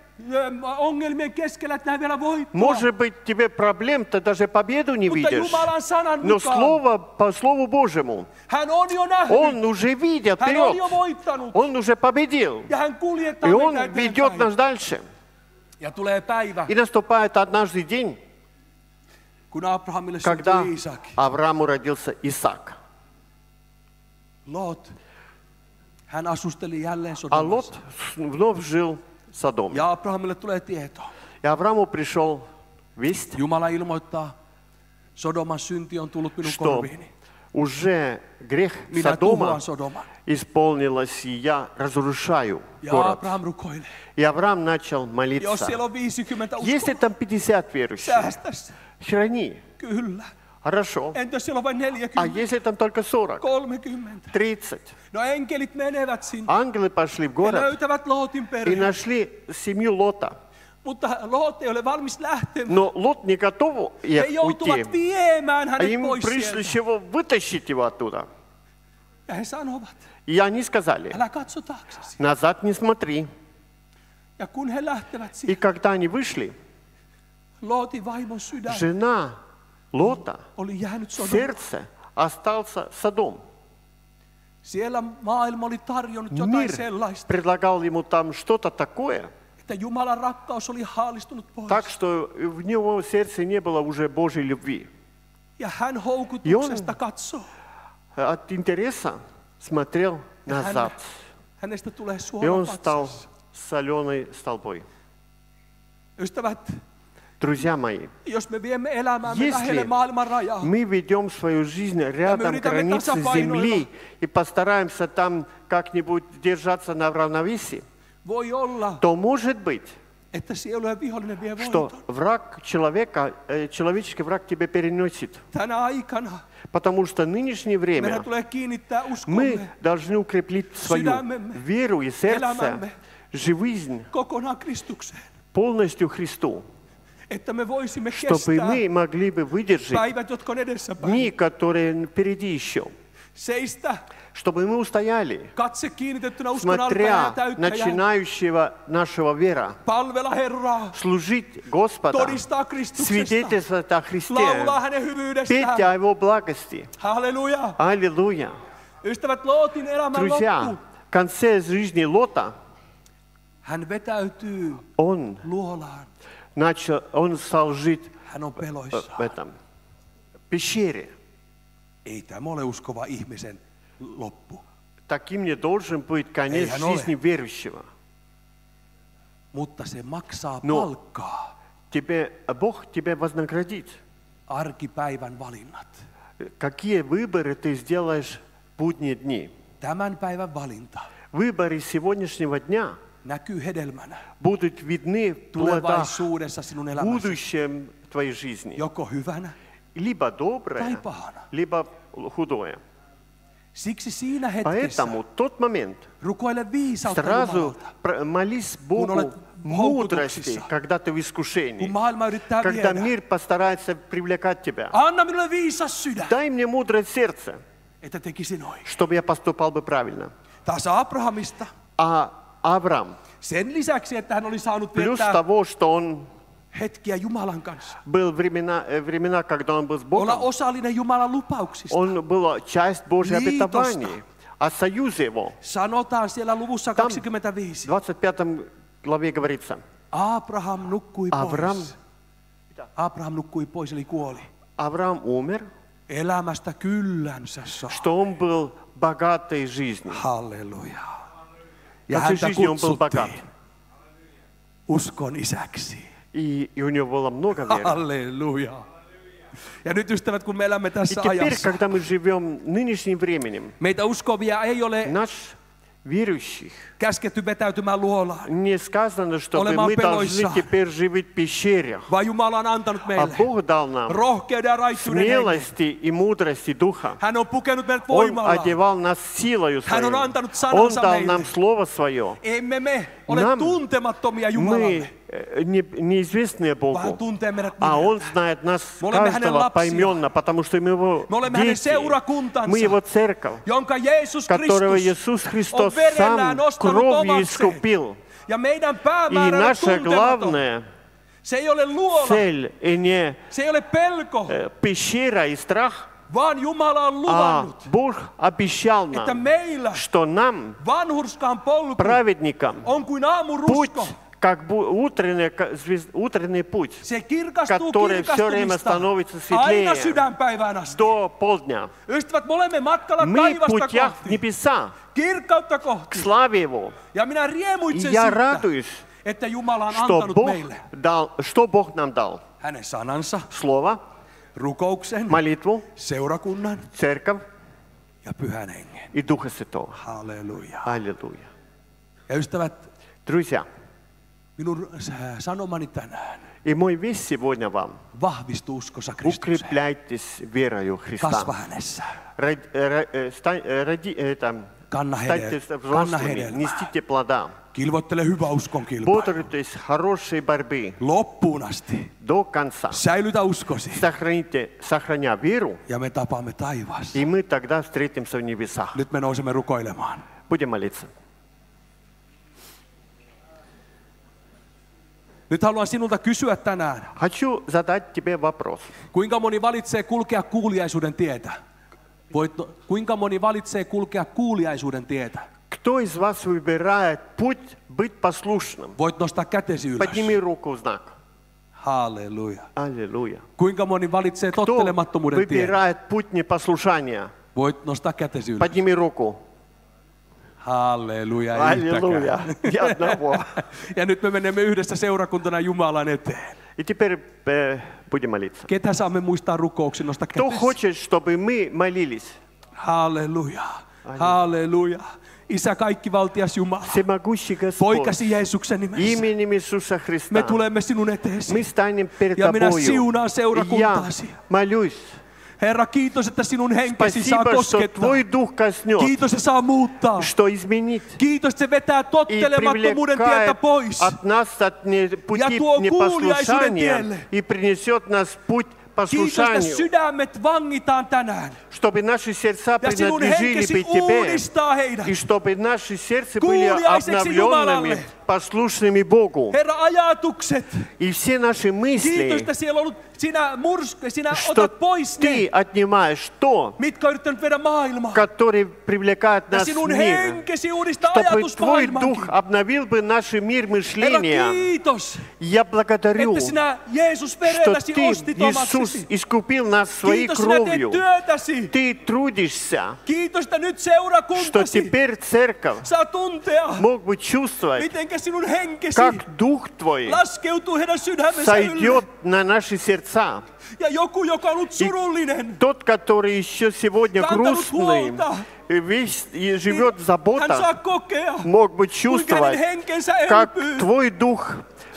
Speaker 9: ongelmien keskellä et näe vielä voittoa.
Speaker 6: Может быть, тебе проблем, ты даже победу не
Speaker 9: Mutta
Speaker 6: видишь.
Speaker 9: Jumalan sanan
Speaker 6: Но
Speaker 9: mukaan
Speaker 6: по Слову Божьему,
Speaker 9: hän on jo nähnyt.
Speaker 6: Он уже видит
Speaker 9: Hän on
Speaker 6: вперед.
Speaker 9: jo voittanut.
Speaker 6: Он уже победил.
Speaker 9: Ja hän kuljettaa
Speaker 6: И
Speaker 9: meitä
Speaker 6: Он ведет
Speaker 9: eteenpäin.
Speaker 6: нас дальше.
Speaker 9: Ja tulee päivä,
Speaker 6: И наступает однажды день,
Speaker 9: kun Abrahamille
Speaker 6: когда
Speaker 9: syntyi Iisak.
Speaker 6: Аврааму родился Исаак.
Speaker 9: Lot, hän asusteli jälleen
Speaker 6: А
Speaker 9: Sodomassa.
Speaker 6: Лот вновь жил в Содоме.
Speaker 9: Ja Abrahamille tulee tieto.
Speaker 6: И Аврааму пришел весть,
Speaker 9: Jumala ilmoittaa, Sodoman synti on tullut minun
Speaker 6: что
Speaker 9: korviini.
Speaker 6: уже грех
Speaker 9: Minä
Speaker 6: Содома
Speaker 9: tuhoan Sodoman.
Speaker 6: исполнилось, и я разрушаю
Speaker 9: Ja
Speaker 6: город.
Speaker 9: Abraham rukoilee.
Speaker 6: И Авраам начал
Speaker 9: Jos
Speaker 6: молиться.
Speaker 9: siellä on 50
Speaker 6: Если
Speaker 9: uskoa,
Speaker 6: там 50 верующих,
Speaker 9: säästä se.
Speaker 6: храни.
Speaker 9: Kyllä.
Speaker 6: Хорошо.
Speaker 9: Entäs siellä on vain
Speaker 6: А
Speaker 9: 40,
Speaker 6: если там только 40,
Speaker 9: 30?
Speaker 6: 30?
Speaker 9: No enkelit menevät sinne.
Speaker 6: Ангелы пошли в
Speaker 9: He
Speaker 6: город
Speaker 9: löytävät Lootin
Speaker 6: и
Speaker 9: perheen.
Speaker 6: нашли семью Лота.
Speaker 9: Mutta Loot ei ole valmis lähtemään.
Speaker 6: Но Лот не готов
Speaker 9: He
Speaker 6: уйти.
Speaker 9: joutuvat viemään
Speaker 6: А
Speaker 9: hänet
Speaker 6: им
Speaker 9: pois
Speaker 6: пришлось
Speaker 9: sieltä.
Speaker 6: чего вытащить его оттуда.
Speaker 9: Ja he sanovat,
Speaker 6: И они сказали,
Speaker 9: älä katso taaksesi.
Speaker 6: назад не смотри.
Speaker 9: Ja kun he lähtevät
Speaker 6: И
Speaker 9: siihen,
Speaker 6: когда они вышли,
Speaker 9: Lootin vaimon sydän
Speaker 6: жена Лота,
Speaker 9: oli jäänyt
Speaker 6: в
Speaker 9: Sodomaan.
Speaker 6: сердце остался Содом.
Speaker 9: Siellä maailma oli tarjonnut jotain
Speaker 6: Мир
Speaker 9: sellaista,
Speaker 6: предлагал ему там что-то такое,
Speaker 9: että että Jumalan rakkaus oli haalistunut pois.
Speaker 10: Так что в него сердце не было уже Божьей любви.
Speaker 9: Ja hän houkutuksesta katsoo.
Speaker 10: От интереса смотрел назад.
Speaker 9: Hänestä tulee
Speaker 10: И он стал
Speaker 9: suolapatsas.
Speaker 10: соленой столбой.
Speaker 9: Ystävät,
Speaker 10: Друзья мои,
Speaker 9: jos me viemme elämäämme lähelle
Speaker 10: если
Speaker 9: maailman rajaa,
Speaker 10: мы ведем свою жизнь рядом границы земли и постараемся там как-нибудь держаться на равновесии,
Speaker 9: voi olla,
Speaker 10: то может быть,
Speaker 9: että sielujen vihollinen vie
Speaker 10: что
Speaker 9: voiton.
Speaker 10: враг человека, человеческий враг тебя переносит.
Speaker 9: Tänä aikana
Speaker 10: Потому что в нынешнее
Speaker 9: meidän
Speaker 10: время
Speaker 9: tulee kiinnittää
Speaker 10: мы
Speaker 9: uskomme
Speaker 10: должны укреплить свою веру и сердце, жизнь
Speaker 9: kokonaan Kristukseen,
Speaker 10: полностью Христу,
Speaker 9: että me voisimme
Speaker 10: чтобы
Speaker 9: kestää
Speaker 10: мы могли бы выдержать
Speaker 9: päivät, jotka on edessäpäin.
Speaker 10: дни, которые впереди еще,
Speaker 9: Seistä
Speaker 10: чтобы мы устояли,
Speaker 9: katse kiinnitettynä uskon alkaja ja
Speaker 10: смотря
Speaker 9: täyttäjään.
Speaker 10: начинающего нашего вера,
Speaker 9: Palvella Herraa,
Speaker 10: служить Господа,
Speaker 9: todistaa Kristuksesta,
Speaker 10: свидетельствовать о Христе,
Speaker 9: laulaa hänen
Speaker 10: петь
Speaker 9: hyvyydestään.
Speaker 10: о Его благости.
Speaker 9: Halleluja.
Speaker 10: Аллилуйя.
Speaker 9: Ystävät, Lootin elämän
Speaker 10: Друзья,
Speaker 9: loppu.
Speaker 10: в конце жизни Лота
Speaker 9: Hän vetäytyy
Speaker 10: он
Speaker 9: luolaan.
Speaker 10: он стал жить
Speaker 9: Hän on
Speaker 10: в
Speaker 9: peloissaan.
Speaker 10: этом пещере.
Speaker 9: Ei tämä ole uskova ihmisen loppu.
Speaker 10: Таким не должен быть конец
Speaker 9: Eihän ole.
Speaker 10: жизни верующего.
Speaker 9: Mutta se maksaa
Speaker 10: No.
Speaker 9: palkkaa.
Speaker 10: Бог тебя вознаградит.
Speaker 9: Arkipäivän valinnat.
Speaker 10: Какие выборы ты сделаешь в будние дни?
Speaker 9: Tämän päivän valinta
Speaker 10: Выборы сегодняшнего дня
Speaker 9: näkyy hedelmänä
Speaker 10: будут видны в плодах
Speaker 9: tulevaisuudessa sinun
Speaker 10: в
Speaker 9: elämässä.
Speaker 10: будущем твоей жизни.
Speaker 9: Joko hyvänä
Speaker 10: Либо доброе,
Speaker 9: tai pahana.
Speaker 10: либо худое.
Speaker 9: Siksi siinä hetkessä
Speaker 10: Поэтому тот момент
Speaker 9: rukoile viisautta
Speaker 10: сразу
Speaker 9: Jumalalta.
Speaker 10: молись
Speaker 9: Kun
Speaker 10: Богу
Speaker 9: olet
Speaker 10: мудрости,
Speaker 9: houkutuksissa,
Speaker 10: когда ты в искушении,
Speaker 9: kun maailma yrittää
Speaker 10: когда
Speaker 9: viedä.
Speaker 10: мир постарается привлекать тебя.
Speaker 9: Anna minulle viisas sydän,
Speaker 10: Дай мне мудрость сердца,
Speaker 9: että tekisin noin.
Speaker 10: чтобы я поступал бы правильно.
Speaker 9: Taas Abrahamista.
Speaker 10: А Авраам,
Speaker 9: Sen lisäksi, että hän oli saanut
Speaker 10: плюс
Speaker 9: viettää
Speaker 10: того, что он
Speaker 9: hetkiä Jumalan kanssa.
Speaker 10: был времена, когда он был с
Speaker 9: Olla
Speaker 10: Богом,
Speaker 9: osallinen Jumalan lupauksista.
Speaker 10: он был часть Божьей
Speaker 9: Liitosta.
Speaker 10: обетований, о союзе его.
Speaker 9: Sanotaan siellä luvussa
Speaker 10: Там
Speaker 9: 25.
Speaker 10: в 25 главе говорится,
Speaker 9: Abraham nukkui
Speaker 10: Avram.
Speaker 9: pois. Abraham nukkui pois, eli kuoli.
Speaker 10: Авраам умер,
Speaker 9: Elämästä kyllänsä saa.
Speaker 10: что он был богатой жизнью.
Speaker 9: Halleluja. Ja
Speaker 10: По всей
Speaker 9: häntä
Speaker 10: жизни он был богат.
Speaker 9: kutsuttiin uskon isäksi.
Speaker 10: И у него было много веры.
Speaker 9: Halleluja. Ja nyt ystävät, kun me elämme
Speaker 10: И
Speaker 9: tässä
Speaker 10: теперь,
Speaker 9: ajassa,
Speaker 10: когда мы живем нынешним временем,
Speaker 9: meitä uskovia ei ole
Speaker 10: наш верующих
Speaker 9: käsketty vetäytymään luolaan,
Speaker 10: не сказано, чтобы
Speaker 9: Olemaan
Speaker 10: мы должны
Speaker 9: peloissaan.
Speaker 10: теперь жить в пещерах,
Speaker 9: vaan Jumala on antanut
Speaker 10: а
Speaker 9: meille
Speaker 10: Бог дал нам
Speaker 9: rohkeuden ja raittuuden hengen.
Speaker 10: смелости и мудрости Духа.
Speaker 9: Hän on pukenut meidät
Speaker 10: Он
Speaker 9: voimalla.
Speaker 10: одевал нас силою
Speaker 9: Hän on
Speaker 10: своей.
Speaker 9: antanut
Speaker 10: Он
Speaker 9: sanansa
Speaker 10: дал
Speaker 9: meille.
Speaker 10: нам Слово Свое.
Speaker 9: Emme me ole
Speaker 10: Нам-
Speaker 9: tuntemattomia Jumalalle,
Speaker 10: Мы неизвестные
Speaker 9: vaan
Speaker 10: Богу,
Speaker 9: tuntee meidät
Speaker 10: а Он
Speaker 9: nimeltä.
Speaker 10: знает нас
Speaker 9: Me olemme hänen
Speaker 10: каждого
Speaker 9: lapsia.
Speaker 10: поименно, потому что мы Его
Speaker 9: Me olemme hänen
Speaker 10: дети.
Speaker 9: seurakuntansa,
Speaker 10: Мы Его церковь,
Speaker 9: jonka Jeesus
Speaker 10: которого
Speaker 9: Kristus
Speaker 10: Иисус
Speaker 9: on
Speaker 10: Христос
Speaker 9: verellään
Speaker 10: сам
Speaker 9: ostanut
Speaker 10: кровью
Speaker 9: omakseen.
Speaker 10: искупил.
Speaker 9: Ja meidän
Speaker 10: И
Speaker 9: päämäärä on
Speaker 10: наша
Speaker 9: tuntematon.
Speaker 10: главная
Speaker 9: Se ei ole luola,
Speaker 10: цель и не
Speaker 9: se ei ole pelko,
Speaker 10: пещера и страх,
Speaker 9: vaan Jumala on
Speaker 10: а
Speaker 9: luvannut,
Speaker 10: Бог обещал
Speaker 9: että
Speaker 10: нам,
Speaker 9: meillä
Speaker 10: что нам,
Speaker 9: vanhurskaan polku
Speaker 10: праведникам,
Speaker 9: on kuin
Speaker 10: путь,
Speaker 9: aamurusko.
Speaker 10: как утренний путь,
Speaker 9: Se kirkastuu
Speaker 10: который все время
Speaker 9: kirkastumista
Speaker 10: становится
Speaker 9: aina
Speaker 10: светлее
Speaker 9: sydänpäivään asti.
Speaker 10: до полдня.
Speaker 9: Ystävät, me olemme matkalla
Speaker 10: Мы в
Speaker 9: taivasta
Speaker 10: путях в
Speaker 9: kohti,
Speaker 10: небеса,
Speaker 9: kirkkautta
Speaker 10: к
Speaker 9: kohti.
Speaker 10: славе Его.
Speaker 9: Ja minä
Speaker 10: И
Speaker 9: riemuitsen
Speaker 10: я
Speaker 9: siitä,
Speaker 10: радуюсь,
Speaker 9: että Jumala on
Speaker 10: что
Speaker 9: antanut
Speaker 10: Бог
Speaker 9: meille
Speaker 10: нам дал.
Speaker 9: hänen sanansa,
Speaker 10: Слово,
Speaker 9: rukouksen,
Speaker 10: молитву,
Speaker 9: seurakunnan
Speaker 10: церковь
Speaker 9: ja pyhän hengen.
Speaker 10: и Духа Святого.
Speaker 9: Halleluja.
Speaker 10: Аллилуйя.
Speaker 9: Ja ystävät,
Speaker 10: Друзья,
Speaker 9: minun sanomani tänään,
Speaker 10: и мой весь сегодня вам.
Speaker 9: vahvistu uskossa Kristukseen.
Speaker 10: Укрепляйтесь верою Христа.
Speaker 9: Kasva hänessä. Kanna
Speaker 10: Станьте взрослыми,
Speaker 9: hedelmää.
Speaker 10: несите плода.
Speaker 9: Kilvoittele hyvä uskon kilpailu.
Speaker 10: Бодритесь хорошей борьбы
Speaker 9: Loppuun asti.
Speaker 10: до конца.
Speaker 9: Säilytä uskosi.
Speaker 10: Сохраня веру,
Speaker 9: Ja me tapaamme taivaassa.
Speaker 10: и мы тогда встретимся в небесах.
Speaker 9: Nyt me nousemme rukoilemaan.
Speaker 10: Будем молиться.
Speaker 9: Nyt haluan sinulta kysyä tänään.
Speaker 10: Хочу задать тебе вопрос.
Speaker 9: Kuinka moni valitsee kulkea kuuliaisuuden tietä? Kuinka moni valitsee kulkea kuuliaisuuden tietä?
Speaker 10: Кто из вас выбирает путь быть послушным.
Speaker 9: Voit nostaa kätesi ylös.
Speaker 10: Подними руку в знак.
Speaker 9: Halleluja.
Speaker 10: Аллилуйя.
Speaker 9: Kuinka moni valitsee
Speaker 10: Кто
Speaker 9: tottelemattomuuden tien?
Speaker 10: выбирает путь непослушания?
Speaker 9: Voit nostaa kätesi ylös.
Speaker 10: Подними руку.
Speaker 9: Halleluja.
Speaker 10: Аллилуйя. Ни одного.
Speaker 9: Ja nyt me menemme yhdessä seurakuntana Jumalan eteen.
Speaker 10: И теперь будем молиться.
Speaker 9: Ketä saamme muistaa rukouksin, nosta
Speaker 10: Кто
Speaker 9: kätesi.
Speaker 10: хочет, чтобы мы молились?
Speaker 9: Halleluja. Halleluja. Isä kaikkivaltias Jumala.
Speaker 10: Всемогущий Господь.
Speaker 9: Poikasi Jeesuksen nimessä.
Speaker 10: Именем Иисуса Христа.
Speaker 9: Me tulemme sinun eteesi.
Speaker 10: Мы станем перед
Speaker 9: Ja minä
Speaker 10: тобою.
Speaker 9: siunaan
Speaker 10: Я
Speaker 9: seurakuntaasi.
Speaker 10: молюсь.
Speaker 9: Herra, kiitos, että sinun henkesi saa
Speaker 10: Спасибо, что
Speaker 9: koskettaa.
Speaker 10: Твой Дух коснет,
Speaker 9: Kiitos, se saa muuttaa.
Speaker 10: что изменит
Speaker 9: Kiitos, että se vetää
Speaker 10: и
Speaker 9: tottelemattomuuden tieltä
Speaker 10: привлекает
Speaker 9: pois.
Speaker 10: от нас от пути
Speaker 9: tuo kuuliaisuuden
Speaker 10: непослушания
Speaker 9: tielle.
Speaker 10: и принесет нас путь
Speaker 9: Kiitos, että
Speaker 10: послушанию,
Speaker 9: sydämet vangitaan tänään.
Speaker 10: чтобы наши сердца
Speaker 9: Ja sinun
Speaker 10: принадлежили
Speaker 9: henkesi
Speaker 10: быть Тебе,
Speaker 9: uudistaa heidät.
Speaker 10: и чтобы наши сердца были
Speaker 9: Kuuliaiseksi
Speaker 10: обновленными,
Speaker 9: Jumalalle.
Speaker 10: послушными Богу.
Speaker 9: Herra, ajatukset.
Speaker 10: И все наши
Speaker 9: Kiitos,
Speaker 10: мысли,
Speaker 9: että siellä on ollut sinä
Speaker 10: что
Speaker 9: otat pois ne,
Speaker 10: Ты отнимаешь то,
Speaker 9: mitkä on yrittänyt viedä maailmaa.
Speaker 10: который привлекает
Speaker 9: Ja
Speaker 10: нас в
Speaker 9: sinun
Speaker 10: мир,
Speaker 9: henkesi uudistaa
Speaker 10: чтобы Твой
Speaker 9: ajatusmaailmankin.
Speaker 10: Дух обновил бы наши мир
Speaker 9: Herra,
Speaker 10: мышления.
Speaker 9: kiitos,
Speaker 10: Я благодарю,
Speaker 9: että sinä Jeesus
Speaker 10: что
Speaker 9: verelläsi
Speaker 10: Ты,
Speaker 9: ostit
Speaker 10: Иисус,
Speaker 9: omaksesi.
Speaker 10: искупил нас своей
Speaker 9: Kiitos, sinä teet
Speaker 10: кровью.
Speaker 9: työtäsi.
Speaker 10: Ты трудишься,
Speaker 9: Kiitos, että nyt
Speaker 10: что
Speaker 9: seurakuntasi
Speaker 10: теперь церковь
Speaker 9: saa tuntea,
Speaker 10: мог бы чувствовать,
Speaker 9: mitenkä sinun henkesi
Speaker 10: как Дух Твой
Speaker 9: laskeutuu heidän sydämensä ylle.
Speaker 10: сойдет на наши сердца.
Speaker 9: Ja joku, joka on ollut surullinen,
Speaker 10: Тот, который еще сегодня
Speaker 9: kantanut
Speaker 10: грустный,
Speaker 9: huolta,
Speaker 10: весь и живет в
Speaker 9: hän
Speaker 10: заботах,
Speaker 9: saa kokea,
Speaker 10: мог бы
Speaker 9: kuinka
Speaker 10: чувствовать,
Speaker 9: hänen henkensä
Speaker 10: как
Speaker 9: elpyy.
Speaker 10: Твой Дух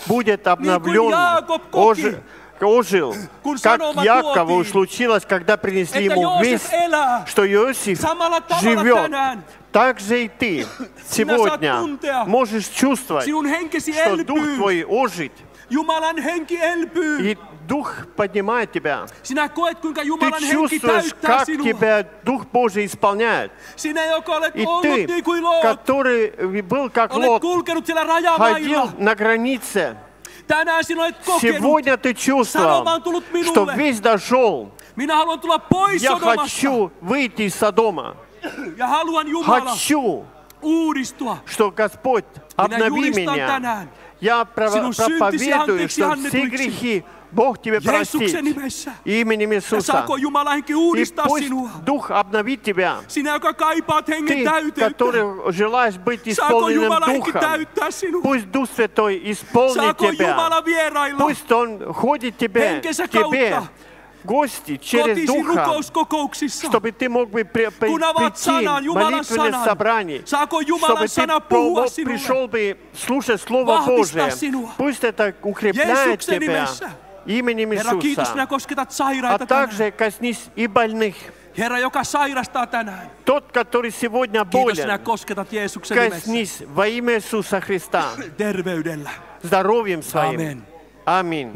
Speaker 10: будет обновлен,
Speaker 9: Jaakob koki,
Speaker 10: ожил,
Speaker 9: kun
Speaker 10: как
Speaker 9: sanoma
Speaker 10: Якову
Speaker 9: tuotiin,
Speaker 10: случилось, когда принесли
Speaker 9: että
Speaker 10: ему
Speaker 9: Joosef
Speaker 10: весть,
Speaker 9: elää
Speaker 10: что Иосиф
Speaker 9: samalla tavalla
Speaker 10: живет.
Speaker 9: tänään.
Speaker 10: Так же и ты сегодня
Speaker 9: tuntea,
Speaker 10: можешь чувствовать,
Speaker 9: Sinun henkesi
Speaker 10: что Дух
Speaker 9: elpyy.
Speaker 10: Твой ожит,
Speaker 9: Jumalan henki elpyy.
Speaker 10: и Дух поднимает тебя.
Speaker 9: Sinä koet, kuinka
Speaker 10: Ты
Speaker 9: Jumalan henki
Speaker 10: чувствуешь,
Speaker 9: täyttää
Speaker 10: как
Speaker 9: sinua.
Speaker 10: тебя Дух Божий исполняет.
Speaker 9: Sinä, joka olet
Speaker 10: И
Speaker 9: ollut
Speaker 10: ты,
Speaker 9: niin kuin Loot,
Speaker 10: который был как
Speaker 9: olet
Speaker 10: Лот,
Speaker 9: kulkenut siellä
Speaker 10: ходил
Speaker 9: rajamailla.
Speaker 10: на границе,
Speaker 9: Tänään sinä olet kokenut,
Speaker 10: сегодня ты чувствовал,
Speaker 9: sanoma on tullut
Speaker 10: что
Speaker 9: minulle.
Speaker 10: весь дошел.
Speaker 9: Minä haluan tulla pois
Speaker 10: Я
Speaker 9: Sodomasta
Speaker 10: хочу выйти из Содома.
Speaker 9: ja haluan Jumala
Speaker 10: Хочу,
Speaker 9: uudistua.
Speaker 10: что Господь, обнови
Speaker 9: julistan
Speaker 10: меня.
Speaker 9: tänään
Speaker 10: Я
Speaker 9: sinun syntisi
Speaker 10: проповедую,
Speaker 9: anteeksi
Speaker 10: что все
Speaker 9: annetuiksi.
Speaker 10: грехи Бог тебе простит
Speaker 9: Jeesuksen nimessä.
Speaker 10: именем
Speaker 9: Ja
Speaker 10: Иисуса.
Speaker 9: saako Jumala henki
Speaker 10: И
Speaker 9: uudistaa
Speaker 10: пусть
Speaker 9: sinua.
Speaker 10: Дух обновит тебя.
Speaker 9: Sinä, joka kaipaat hengen
Speaker 10: Ты,
Speaker 9: täyteyttä.
Speaker 10: который желаешь быть
Speaker 9: Saako
Speaker 10: исполненным
Speaker 9: Jumala henki
Speaker 10: Духом,
Speaker 9: täyttää sinua.
Speaker 10: пусть Дух Святой исполнит
Speaker 9: Saako
Speaker 10: тебя.
Speaker 9: Jumala vierailla
Speaker 10: Пусть Он ходит тебе,
Speaker 9: henkensä
Speaker 10: к тебе,
Speaker 9: kautta
Speaker 10: гости через
Speaker 9: kotisi
Speaker 10: Духа,
Speaker 9: rukouskokouksissa.
Speaker 10: чтобы ты мог бы
Speaker 9: Kun avaat
Speaker 10: прийти
Speaker 9: sanan,
Speaker 10: в
Speaker 9: Jumalan
Speaker 10: молитвенное
Speaker 9: sanan,
Speaker 10: собрание,
Speaker 9: saako
Speaker 10: чтобы
Speaker 9: Jumalan
Speaker 10: ты
Speaker 9: sana puhua
Speaker 10: пришел
Speaker 9: sinulle.
Speaker 10: бы слушать Слово
Speaker 9: Vahvistaa
Speaker 10: Божие.
Speaker 9: sinua.
Speaker 10: Пусть это укрепляет
Speaker 9: Jeesuksen
Speaker 10: тебя
Speaker 9: nimessä.
Speaker 10: именем
Speaker 9: Herra, kiitos,
Speaker 10: Иисуса.
Speaker 9: sinä kosketat
Speaker 10: А
Speaker 9: sairaita tänään.
Speaker 10: также коснись и больных.
Speaker 9: Herra, joka sairastaa tänään.
Speaker 10: Тот, который сегодня
Speaker 9: Kiitos, sinä
Speaker 10: болен,
Speaker 9: kosketat Jeesuksen nimessä.
Speaker 10: коснись во имя Иисуса Христа
Speaker 9: Terveydellä.
Speaker 10: здоровьем своим.
Speaker 9: Amen.
Speaker 10: Аминь.